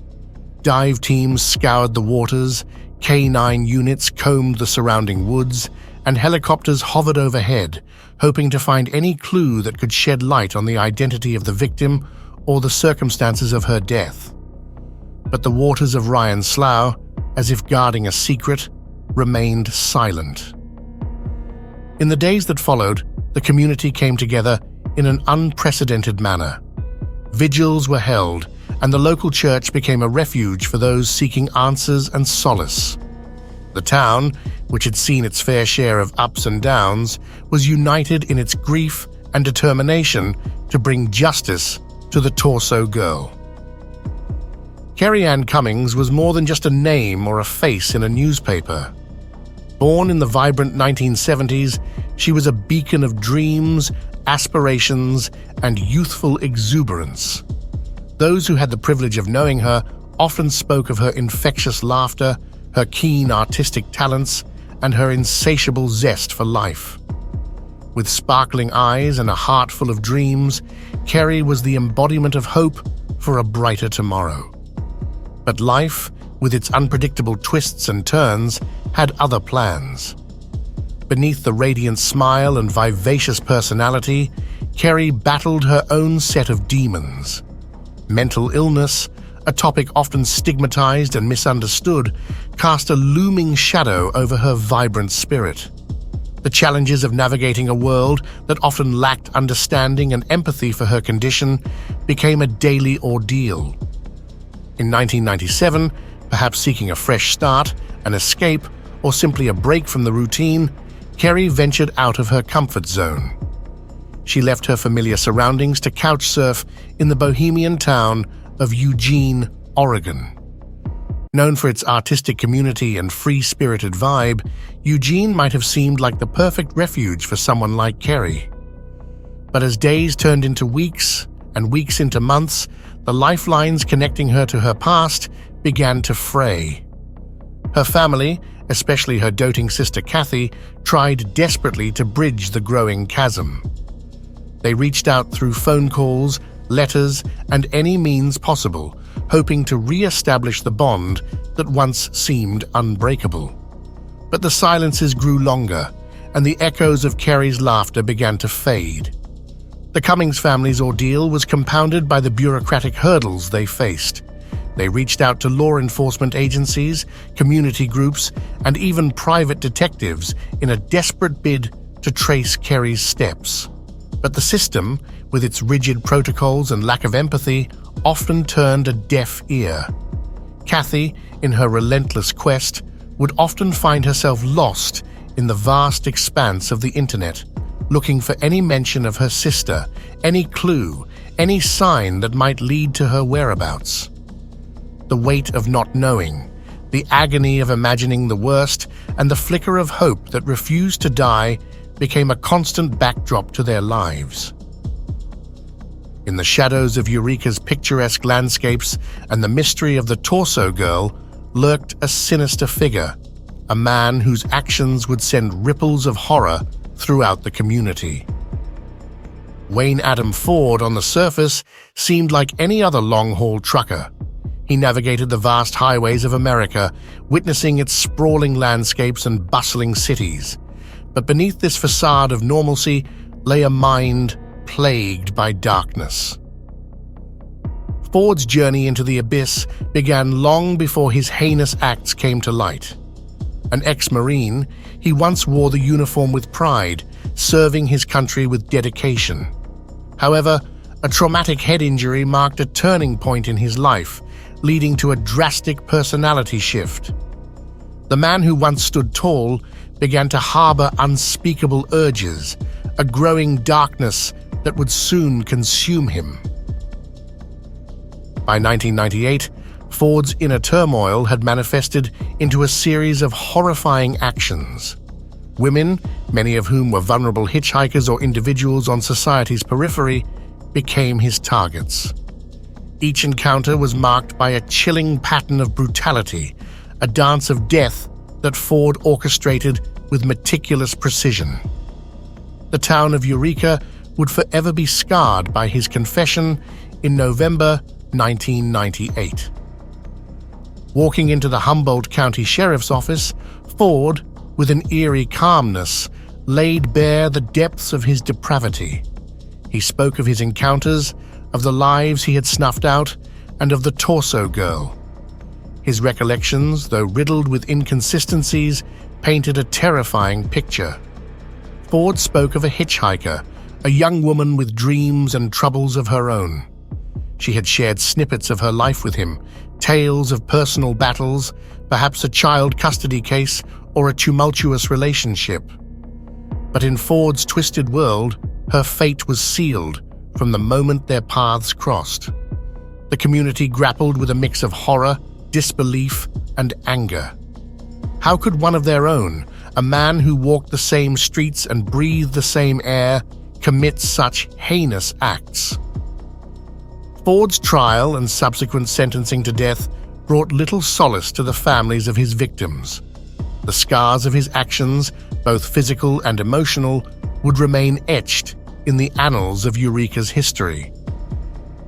Dive teams scoured the waters, K-9 units combed the surrounding woods, and helicopters hovered overhead, hoping to find any clue that could shed light on the identity of the victim or the circumstances of her death. But the waters of Ryan Slough, as if guarding a secret, remained silent. In the days that followed, the community came together in an unprecedented manner. Vigils were held, and the local church became a refuge for those seeking answers and solace. The town, which had seen its fair share of ups and downs, was united in its grief and determination to bring justice to the Torso Girl. Carrie Ann Cummings was more than just a name or a face in a newspaper. Born in the vibrant 1970s, she was a beacon of dreams, aspirations, and youthful exuberance. Those who had the privilege of knowing her often spoke of her infectious laughter, her keen artistic talents, and her insatiable zest for life. With sparkling eyes and a heart full of dreams, Carrie was the embodiment of hope for a brighter tomorrow. But life, with its unpredictable twists and turns, had other plans. Beneath the radiant smile and vivacious personality, Carrie battled her own set of demons. Mental illness, a topic often stigmatized and misunderstood, cast a looming shadow over her vibrant spirit. The challenges of navigating a world that often lacked understanding and empathy for her condition became a daily ordeal. In 1997, perhaps seeking a fresh start, an escape, or simply a break from the routine, Carrie ventured out of her comfort zone. She left her familiar surroundings to couch surf in the bohemian town of Eugene, Oregon. Known for its artistic community and free-spirited vibe, Eugene might have seemed like the perfect refuge for someone like Carrie. But as days turned into weeks and weeks into months, the lifelines connecting her to her past began to fray. Her family, especially her doting sister Kathy, tried desperately to bridge the growing chasm. They reached out through phone calls, letters, and any means possible, hoping to re-establish the bond that once seemed unbreakable. But the silences grew longer, and the echoes of Carrie's laughter began to fade. The Cummings family's ordeal was compounded by the bureaucratic hurdles they faced. They reached out to law enforcement agencies, community groups, and even private detectives in a desperate bid to trace Carrie's steps. But the system, with its rigid protocols and lack of empathy, often turned a deaf ear. Kathy, in her relentless quest, would often find herself lost in the vast expanse of the internet, looking for any mention of her sister, any clue, any sign that might lead to her whereabouts. The weight of not knowing, the agony of imagining the worst, and the flicker of hope that refused to die became a constant backdrop to their lives. In the shadows of Eureka's picturesque landscapes and the mystery of the Torso Girl lurked a sinister figure, a man whose actions would send ripples of horror throughout the community. Wayne Adam Ford, on the surface, seemed like any other long-haul trucker. He navigated the vast highways of America, witnessing its sprawling landscapes and bustling cities. But beneath this facade of normalcy lay a mind plagued by darkness. Ford's journey into the abyss began long before his heinous acts came to light. An ex-Marine, he once wore the uniform with pride, serving his country with dedication. However, a traumatic head injury marked a turning point in his life, leading to a drastic personality shift. The man who once stood tall began to harbor unspeakable urges, a growing darkness that would soon consume him. By 1998, Ford's inner turmoil had manifested into a series of horrifying actions. Women, many of whom were vulnerable hitchhikers or individuals on society's periphery, became his targets. Each encounter was marked by a chilling pattern of brutality, a dance of death that Ford orchestrated with meticulous precision. The town of Eureka would forever be scarred by his confession in November 1998. Walking into the Humboldt County Sheriff's Office, Ford, with an eerie calmness, laid bare the depths of his depravity. He spoke of his encounters, of the lives he had snuffed out, and of the torso girl. His recollections, though riddled with inconsistencies, painted a terrifying picture. Ford spoke of a hitchhiker, a young woman with dreams and troubles of her own. She had shared snippets of her life with him, tales of personal battles, perhaps a child custody case or a tumultuous relationship. But in Ford's twisted world, her fate was sealed from the moment their paths crossed. The community grappled with a mix of horror, disbelief, and anger. How could one of their own, a man who walked the same streets and breathed the same air, commit such heinous acts? Ford's trial and subsequent sentencing to death brought little solace to the families of his victims. The scars of his actions, both physical and emotional, would remain etched in the annals of Eureka's history.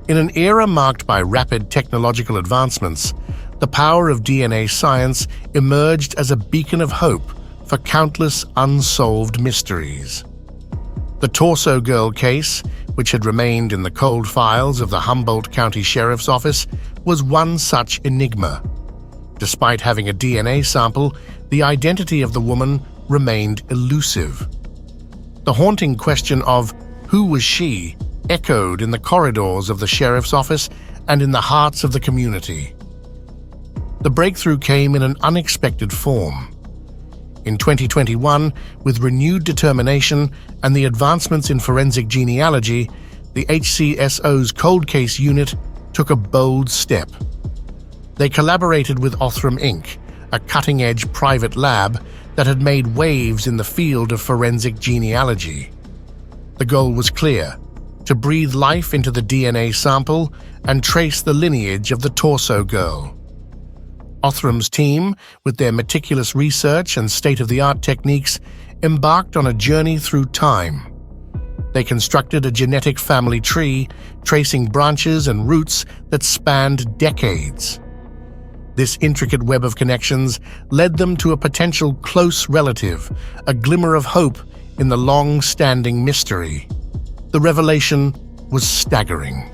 In an era marked by rapid technological advancements, the power of DNA science emerged as a beacon of hope for countless unsolved mysteries. The Torso Girl case, which had remained in the cold files of the Humboldt County Sheriff's Office, was one such enigma. Despite having a DNA sample, the identity of the woman remained elusive. The haunting question of who was she echoed in the corridors of the sheriff's office and in the hearts of the community. The breakthrough came in an unexpected form. In 2021, with renewed determination and the advancements in forensic genealogy, the HCSO's Cold Case Unit took a bold step. They collaborated with Othram Inc., a cutting-edge private lab that had made waves in the field of forensic genealogy. The goal was clear: to breathe life into the DNA sample and trace the lineage of the Torso Girl. Othram's team, with their meticulous research and state-of-the-art techniques, embarked on a journey through time. They constructed a genetic family tree, tracing branches and roots that spanned decades. This intricate web of connections led them to a potential close relative, a glimmer of hope in the long-standing mystery. The revelation was staggering.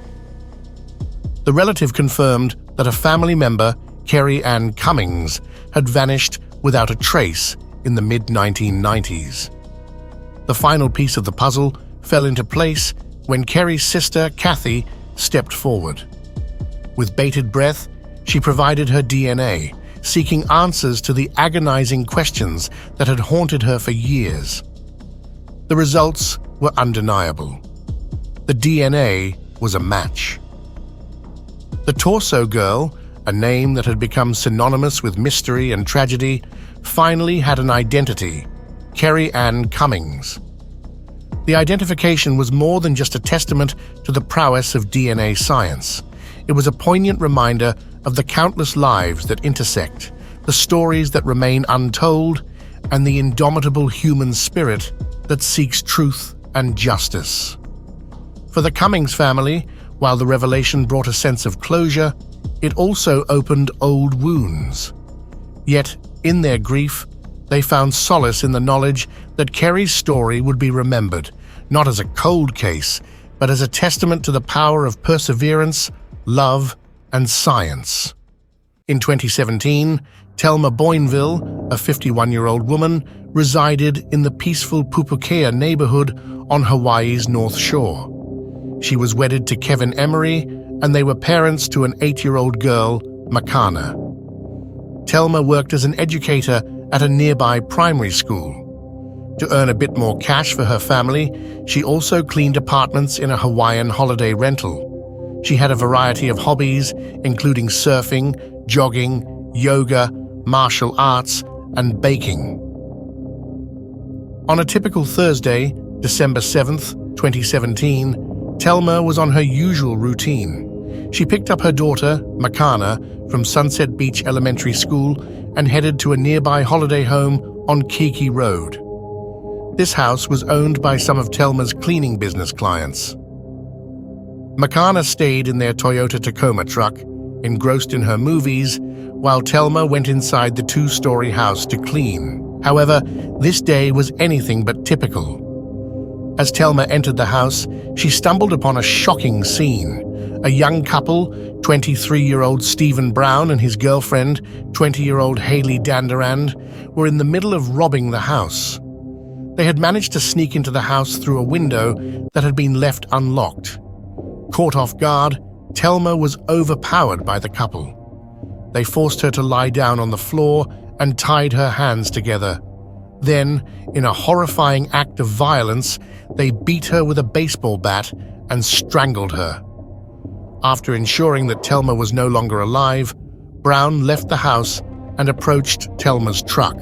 The relative confirmed that a family member, Kerry Ann Cummings, had vanished without a trace in the mid-1990s. The final piece of the puzzle fell into place when Kerry's sister, Kathy, stepped forward. With bated breath, she provided her DNA, seeking answers to the agonizing questions that had haunted her for years. The results were undeniable. The DNA was a match. The Torso Girl, a name that had become synonymous with mystery and tragedy, finally had an identity: Kerry Ann Cummings. The identification was more than just a testament to the prowess of DNA science. It was a poignant reminder of the countless lives that intersect, the stories that remain untold, and the indomitable human spirit that seeks truth and justice. For the Cummings family, while the revelation brought a sense of closure, it also opened old wounds. Yet, in their grief, they found solace in the knowledge that Kerry's story would be remembered, not as a cold case, but as a testament to the power of perseverance, love, and science. In 2017, Telma Boinville, a 51-year-old woman, resided in the peaceful Pupukea neighborhood on Hawaii's North Shore. She was wedded to Kevin Emery, and they were parents to an 8-year-old girl, Makana. Telma worked as an educator at a nearby primary school. To earn a bit more cash for her family, she also cleaned apartments in a Hawaiian holiday rental. She had a variety of hobbies, including surfing, jogging, yoga, martial arts, and baking. On a typical Thursday, December 7th, 2017, Telma was on her usual routine. She picked up her daughter, Makana, from Sunset Beach Elementary School and headed to a nearby holiday home on Kiki Road. This house was owned by some of Telma's cleaning business clients. Makana stayed in their Toyota Tacoma truck, engrossed in her movies, while Telma went inside the two-story house to clean. However, this day was anything but typical. As Telma entered the house, she stumbled upon a shocking scene. A young couple, 23-year-old Stephen Brown and his girlfriend, 20-year-old Haley Danderand, were in the middle of robbing the house. They had managed to sneak into the house through a window that had been left unlocked. Caught off guard, Telma was overpowered by the couple. They forced her to lie down on the floor and tied her hands together. Then, in a horrifying act of violence, they beat her with a baseball bat and strangled her. After ensuring that Telma was no longer alive, Brown left the house and approached Telma's truck.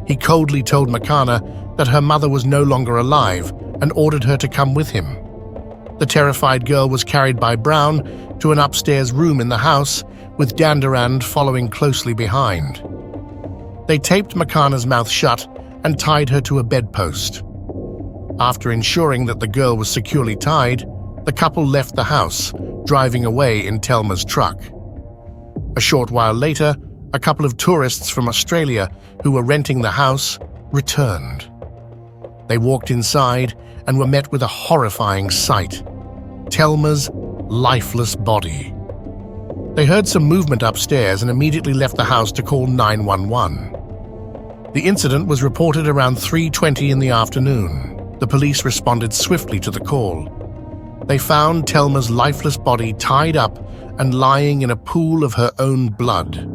He coldly told Makana that her mother was no longer alive and ordered her to come with him. The terrified girl was carried by Brown to an upstairs room in the house, with Danderand following closely behind. They taped Makana's mouth shut and tied her to a bedpost. After ensuring that the girl was securely tied, the couple left the house, driving away in Telma's truck. A short while later, a couple of tourists from Australia who were renting the house returned. They walked inside and were met with a horrifying sight: Telma's lifeless body. They heard some movement upstairs and immediately left the house to call 911. The incident was reported around 3:20 in the afternoon. The police responded swiftly to the call. They found Telma's lifeless body tied up and lying in a pool of her own blood.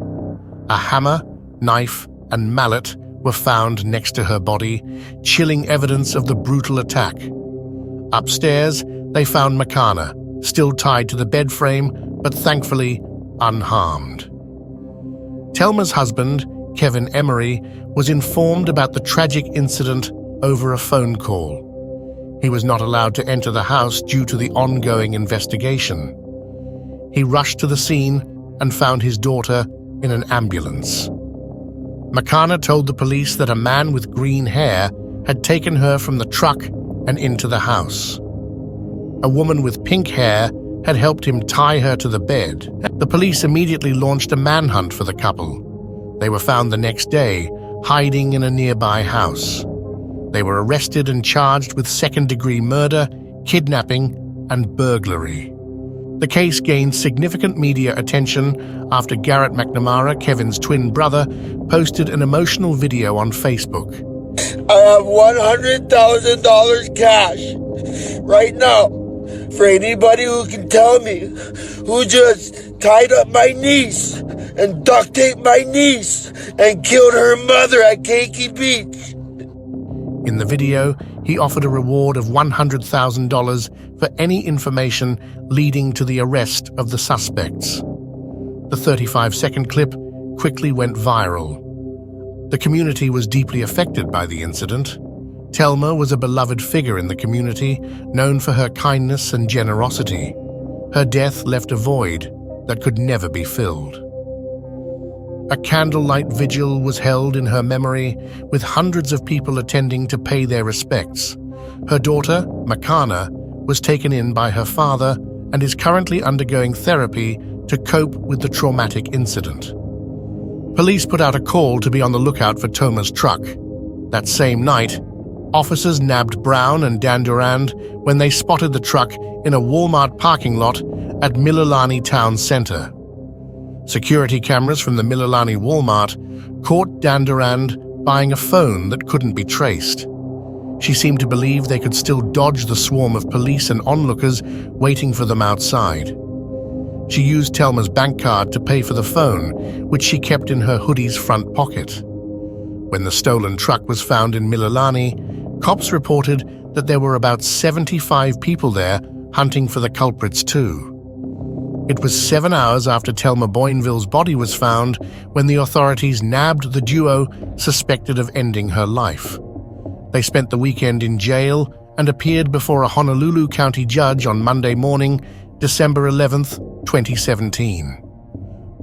A hammer, knife, and mallet were found next to her body, chilling evidence of the brutal attack. Upstairs, they found Makana, still tied to the bed frame, but thankfully unharmed. Telma's husband, Kevin Emery, was informed about the tragic incident over a phone call. He was not allowed to enter the house due to the ongoing investigation. He rushed to the scene and found his daughter in an ambulance. Makana told the police that a man with green hair had taken her from the truck and into the house. A woman with pink hair had helped him tie her to the bed. The police immediately launched a manhunt for the couple. They were found the next day, hiding in a nearby house. They were arrested and charged with second-degree murder, kidnapping, and burglary. The case gained significant media attention after Garrett McNamara, Kevin's twin brother, posted an emotional video on Facebook. I have $100,000 cash right now for anybody who can tell me who just tied up my niece and duct taped my niece and killed her mother at Keiki Beach. In the video, he offered a reward of $100,000 for any information leading to the arrest of the suspects. The 35-second clip quickly went viral. The community was deeply affected by the incident. Telma was a beloved figure in the community, known for her kindness and generosity. Her death left a void that could never be filled. A candlelight vigil was held in her memory, with hundreds of people attending to pay their respects. Her daughter, Makana, was taken in by her father and is currently undergoing therapy to cope with the traumatic incident. Police put out a call to be on the lookout for Toma's truck. That same night, officers nabbed Brown and Dandurand when they spotted the truck in a Walmart parking lot at Mililani Town Center. Security cameras from the Mililani Walmart caught Dandurand buying a phone that couldn't be traced. She seemed to believe they could still dodge the swarm of police and onlookers waiting for them outside. She used Telma's bank card to pay for the phone, which she kept in her hoodie's front pocket. When the stolen truck was found in Mililani, cops reported that there were about 75 people there hunting for the culprits too. It was 7 hours after Telma Boinville's body was found when the authorities nabbed the duo suspected of ending her life. They spent the weekend in jail and appeared before a Honolulu County judge on Monday morning, December 11, 2017.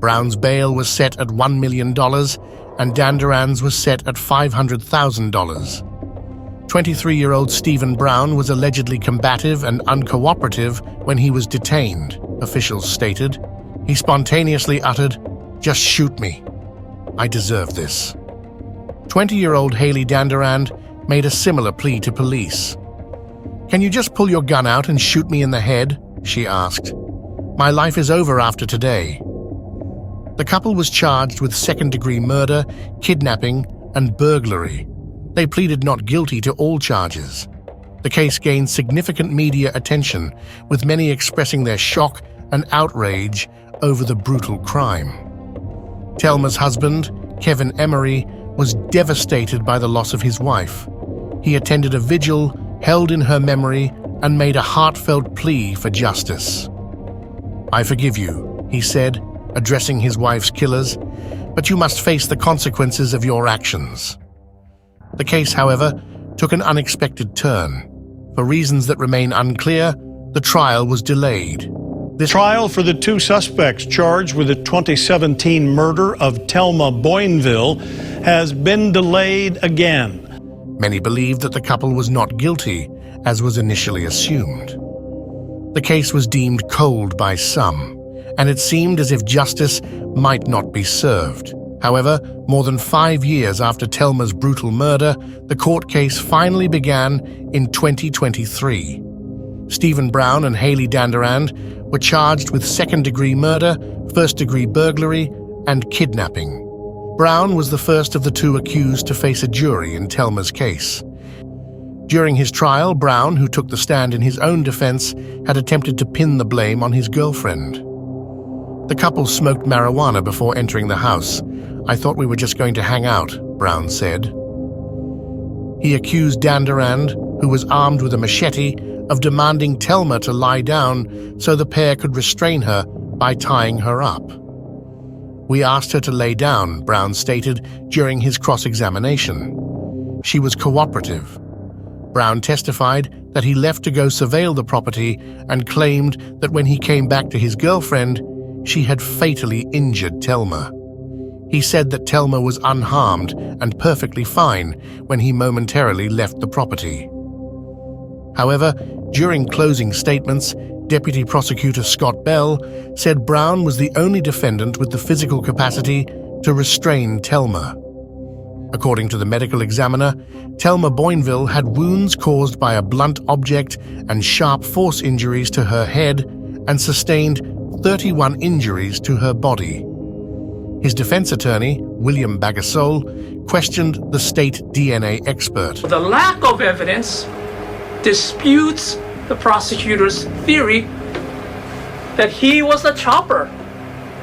Brown's bail was set at $1 million and Danduran's was set at $500,000. 23-year-old Stephen Brown was allegedly combative and uncooperative when he was detained, officials stated. He spontaneously uttered, "Just shoot me. I deserve this." 20-year-old Haley Dandurand made a similar plea to police. "Can you just pull your gun out and shoot me in the head?" she asked. "My life is over after today." The couple was charged with second-degree murder, kidnapping, and burglary. They pleaded not guilty to all charges. The case gained significant media attention, with many expressing their shock and outrage over the brutal crime. Telma's husband, Kevin Emery, was devastated by the loss of his wife. He attended a vigil held in her memory and made a heartfelt plea for justice. "I forgive you," he said, addressing his wife's killers, "but you must face the consequences of your actions." The case, however, took an unexpected turn. For reasons that remain unclear, the trial was delayed. The trial for the two suspects charged with the 2017 murder of Telma Boinville has been delayed again. Many believed that the couple was not guilty, as was initially assumed. The case was deemed cold by some, and it seemed as if justice might not be served. However, more than 5 years after Telma's brutal murder, the court case finally began in 2023. Stephen Brown and Haley Dandurand were charged with second-degree murder, first-degree burglary, and kidnapping. Brown was the first of the two accused to face a jury in Telma's case. During his trial, Brown, who took the stand in his own defense, had attempted to pin the blame on his girlfriend. The couple smoked marijuana before entering the house. "I thought we were just going to hang out," Brown said. He accused Dandurand, who was armed with a machete, of demanding Telma to lie down so the pair could restrain her by tying her up. "We asked her to lay down," Brown stated during his cross-examination. "She was cooperative." Brown testified that he left to go surveil the property and claimed that when he came back to his girlfriend, she had fatally injured Telma. He said that Telma was unharmed and perfectly fine when he momentarily left the property. However, during closing statements, Deputy Prosecutor Scott Bell said Brown was the only defendant with the physical capacity to restrain Telma. According to the medical examiner, Telma Boinville had wounds caused by a blunt object and sharp force injuries to her head and sustained 31 injuries to her body. His defense attorney, William Bagasol, questioned the state DNA expert. The lack of evidence disputes the prosecutor's theory that he was the chopper.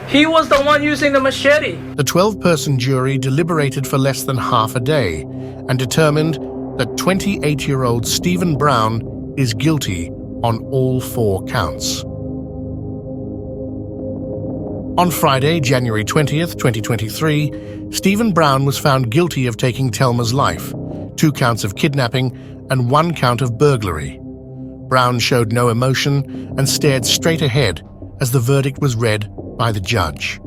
He was the one using the machete. The 12-person jury deliberated for less than half a day and determined that 28-year-old Stephen Brown is guilty on all 4 counts. On Friday, January 20th, 2023, Stephen Brown was found guilty of taking Telma's life, 2 counts of kidnapping, and 1 count of burglary. Brown showed no emotion and stared straight ahead as the verdict was read by the judge.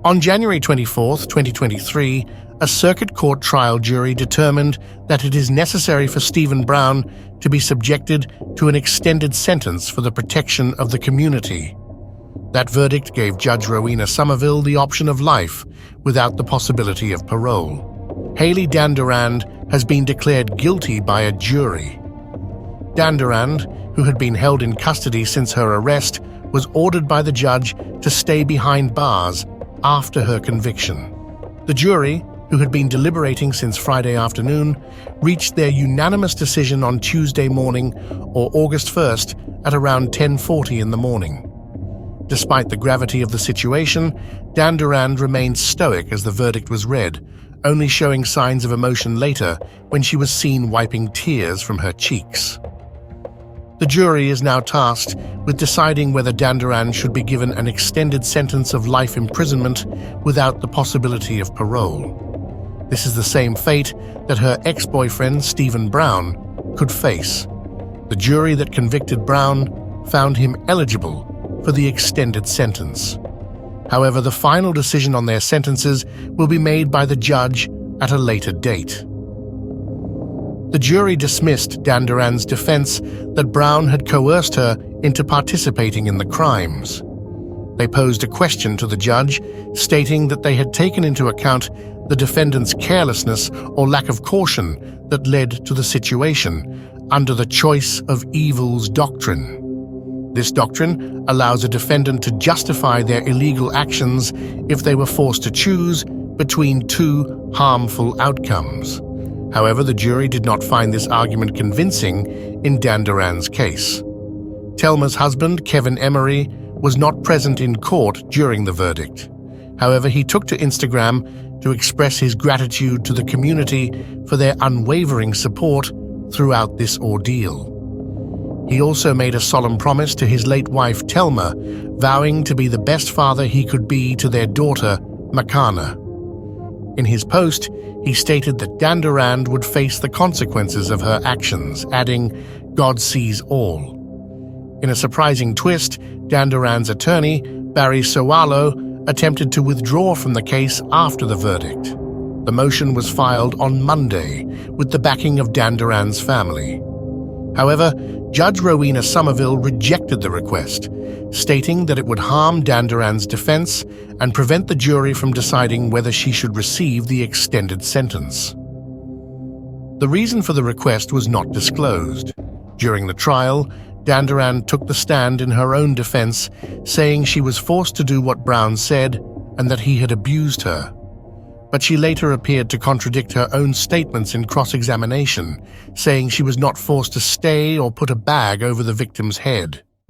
On January 24th, 2023, a circuit court trial jury determined that it is necessary for Stephen Brown to be subjected to an extended sentence for the protection of the community. That verdict gave Judge Rowena Somerville the option of life without the possibility of parole. Haley Dandurand has been declared guilty by a jury. Dandurand, who had been held in custody since her arrest, was ordered by the judge to stay behind bars after her conviction. The jury, who had been deliberating since Friday afternoon, reached their unanimous decision on Tuesday morning, or August 1st, at around 10:40 in the morning. Despite the gravity of the situation, Dandurand remained stoic as the verdict was read, only showing signs of emotion later when she was seen wiping tears from her cheeks. The jury is now tasked with deciding whether Dandurand should be given an extended sentence of life imprisonment without the possibility of parole. This is the same fate that her ex-boyfriend, Stephen Brown, could face. The jury that convicted Brown found him eligible for the extended sentence. However, the final decision on their sentences will be made by the judge at a later date. The jury dismissed Danduran's defense that Brown had coerced her into participating in the crimes. They posed a question to the judge, stating that they had taken into account the defendant's carelessness or lack of caution that led to the situation under the choice of evils doctrine. This doctrine allows a defendant to justify their illegal actions if they were forced to choose between two harmful outcomes. However, the jury did not find this argument convincing in Danduran's case. Telma's husband, Kevin Emery, was not present in court during the verdict. However, he took to Instagram to express his gratitude to the community for their unwavering support throughout this ordeal. He also made a solemn promise to his late wife, Telma, vowing to be the best father he could be to their daughter, Makana. In his post, he stated that Danduran would face the consequences of her actions, adding, "God sees all." In a surprising twist, Danduran's attorney, Barry Sowalo, attempted to withdraw from the case after the verdict. The motion was filed on Monday with the backing of Danduran's family. However, Judge Rowena Somerville rejected the request, stating that it would harm Danduran's defense and prevent the jury from deciding whether she should receive the extended sentence. The reason for the request was not disclosed. During the trial, Danduran took the stand in her own defense, saying she was forced to do what Brown said and that he had abused her. But she later appeared to contradict her own statements in cross-examination, saying she was not forced to stay or put a bag over the victim's head.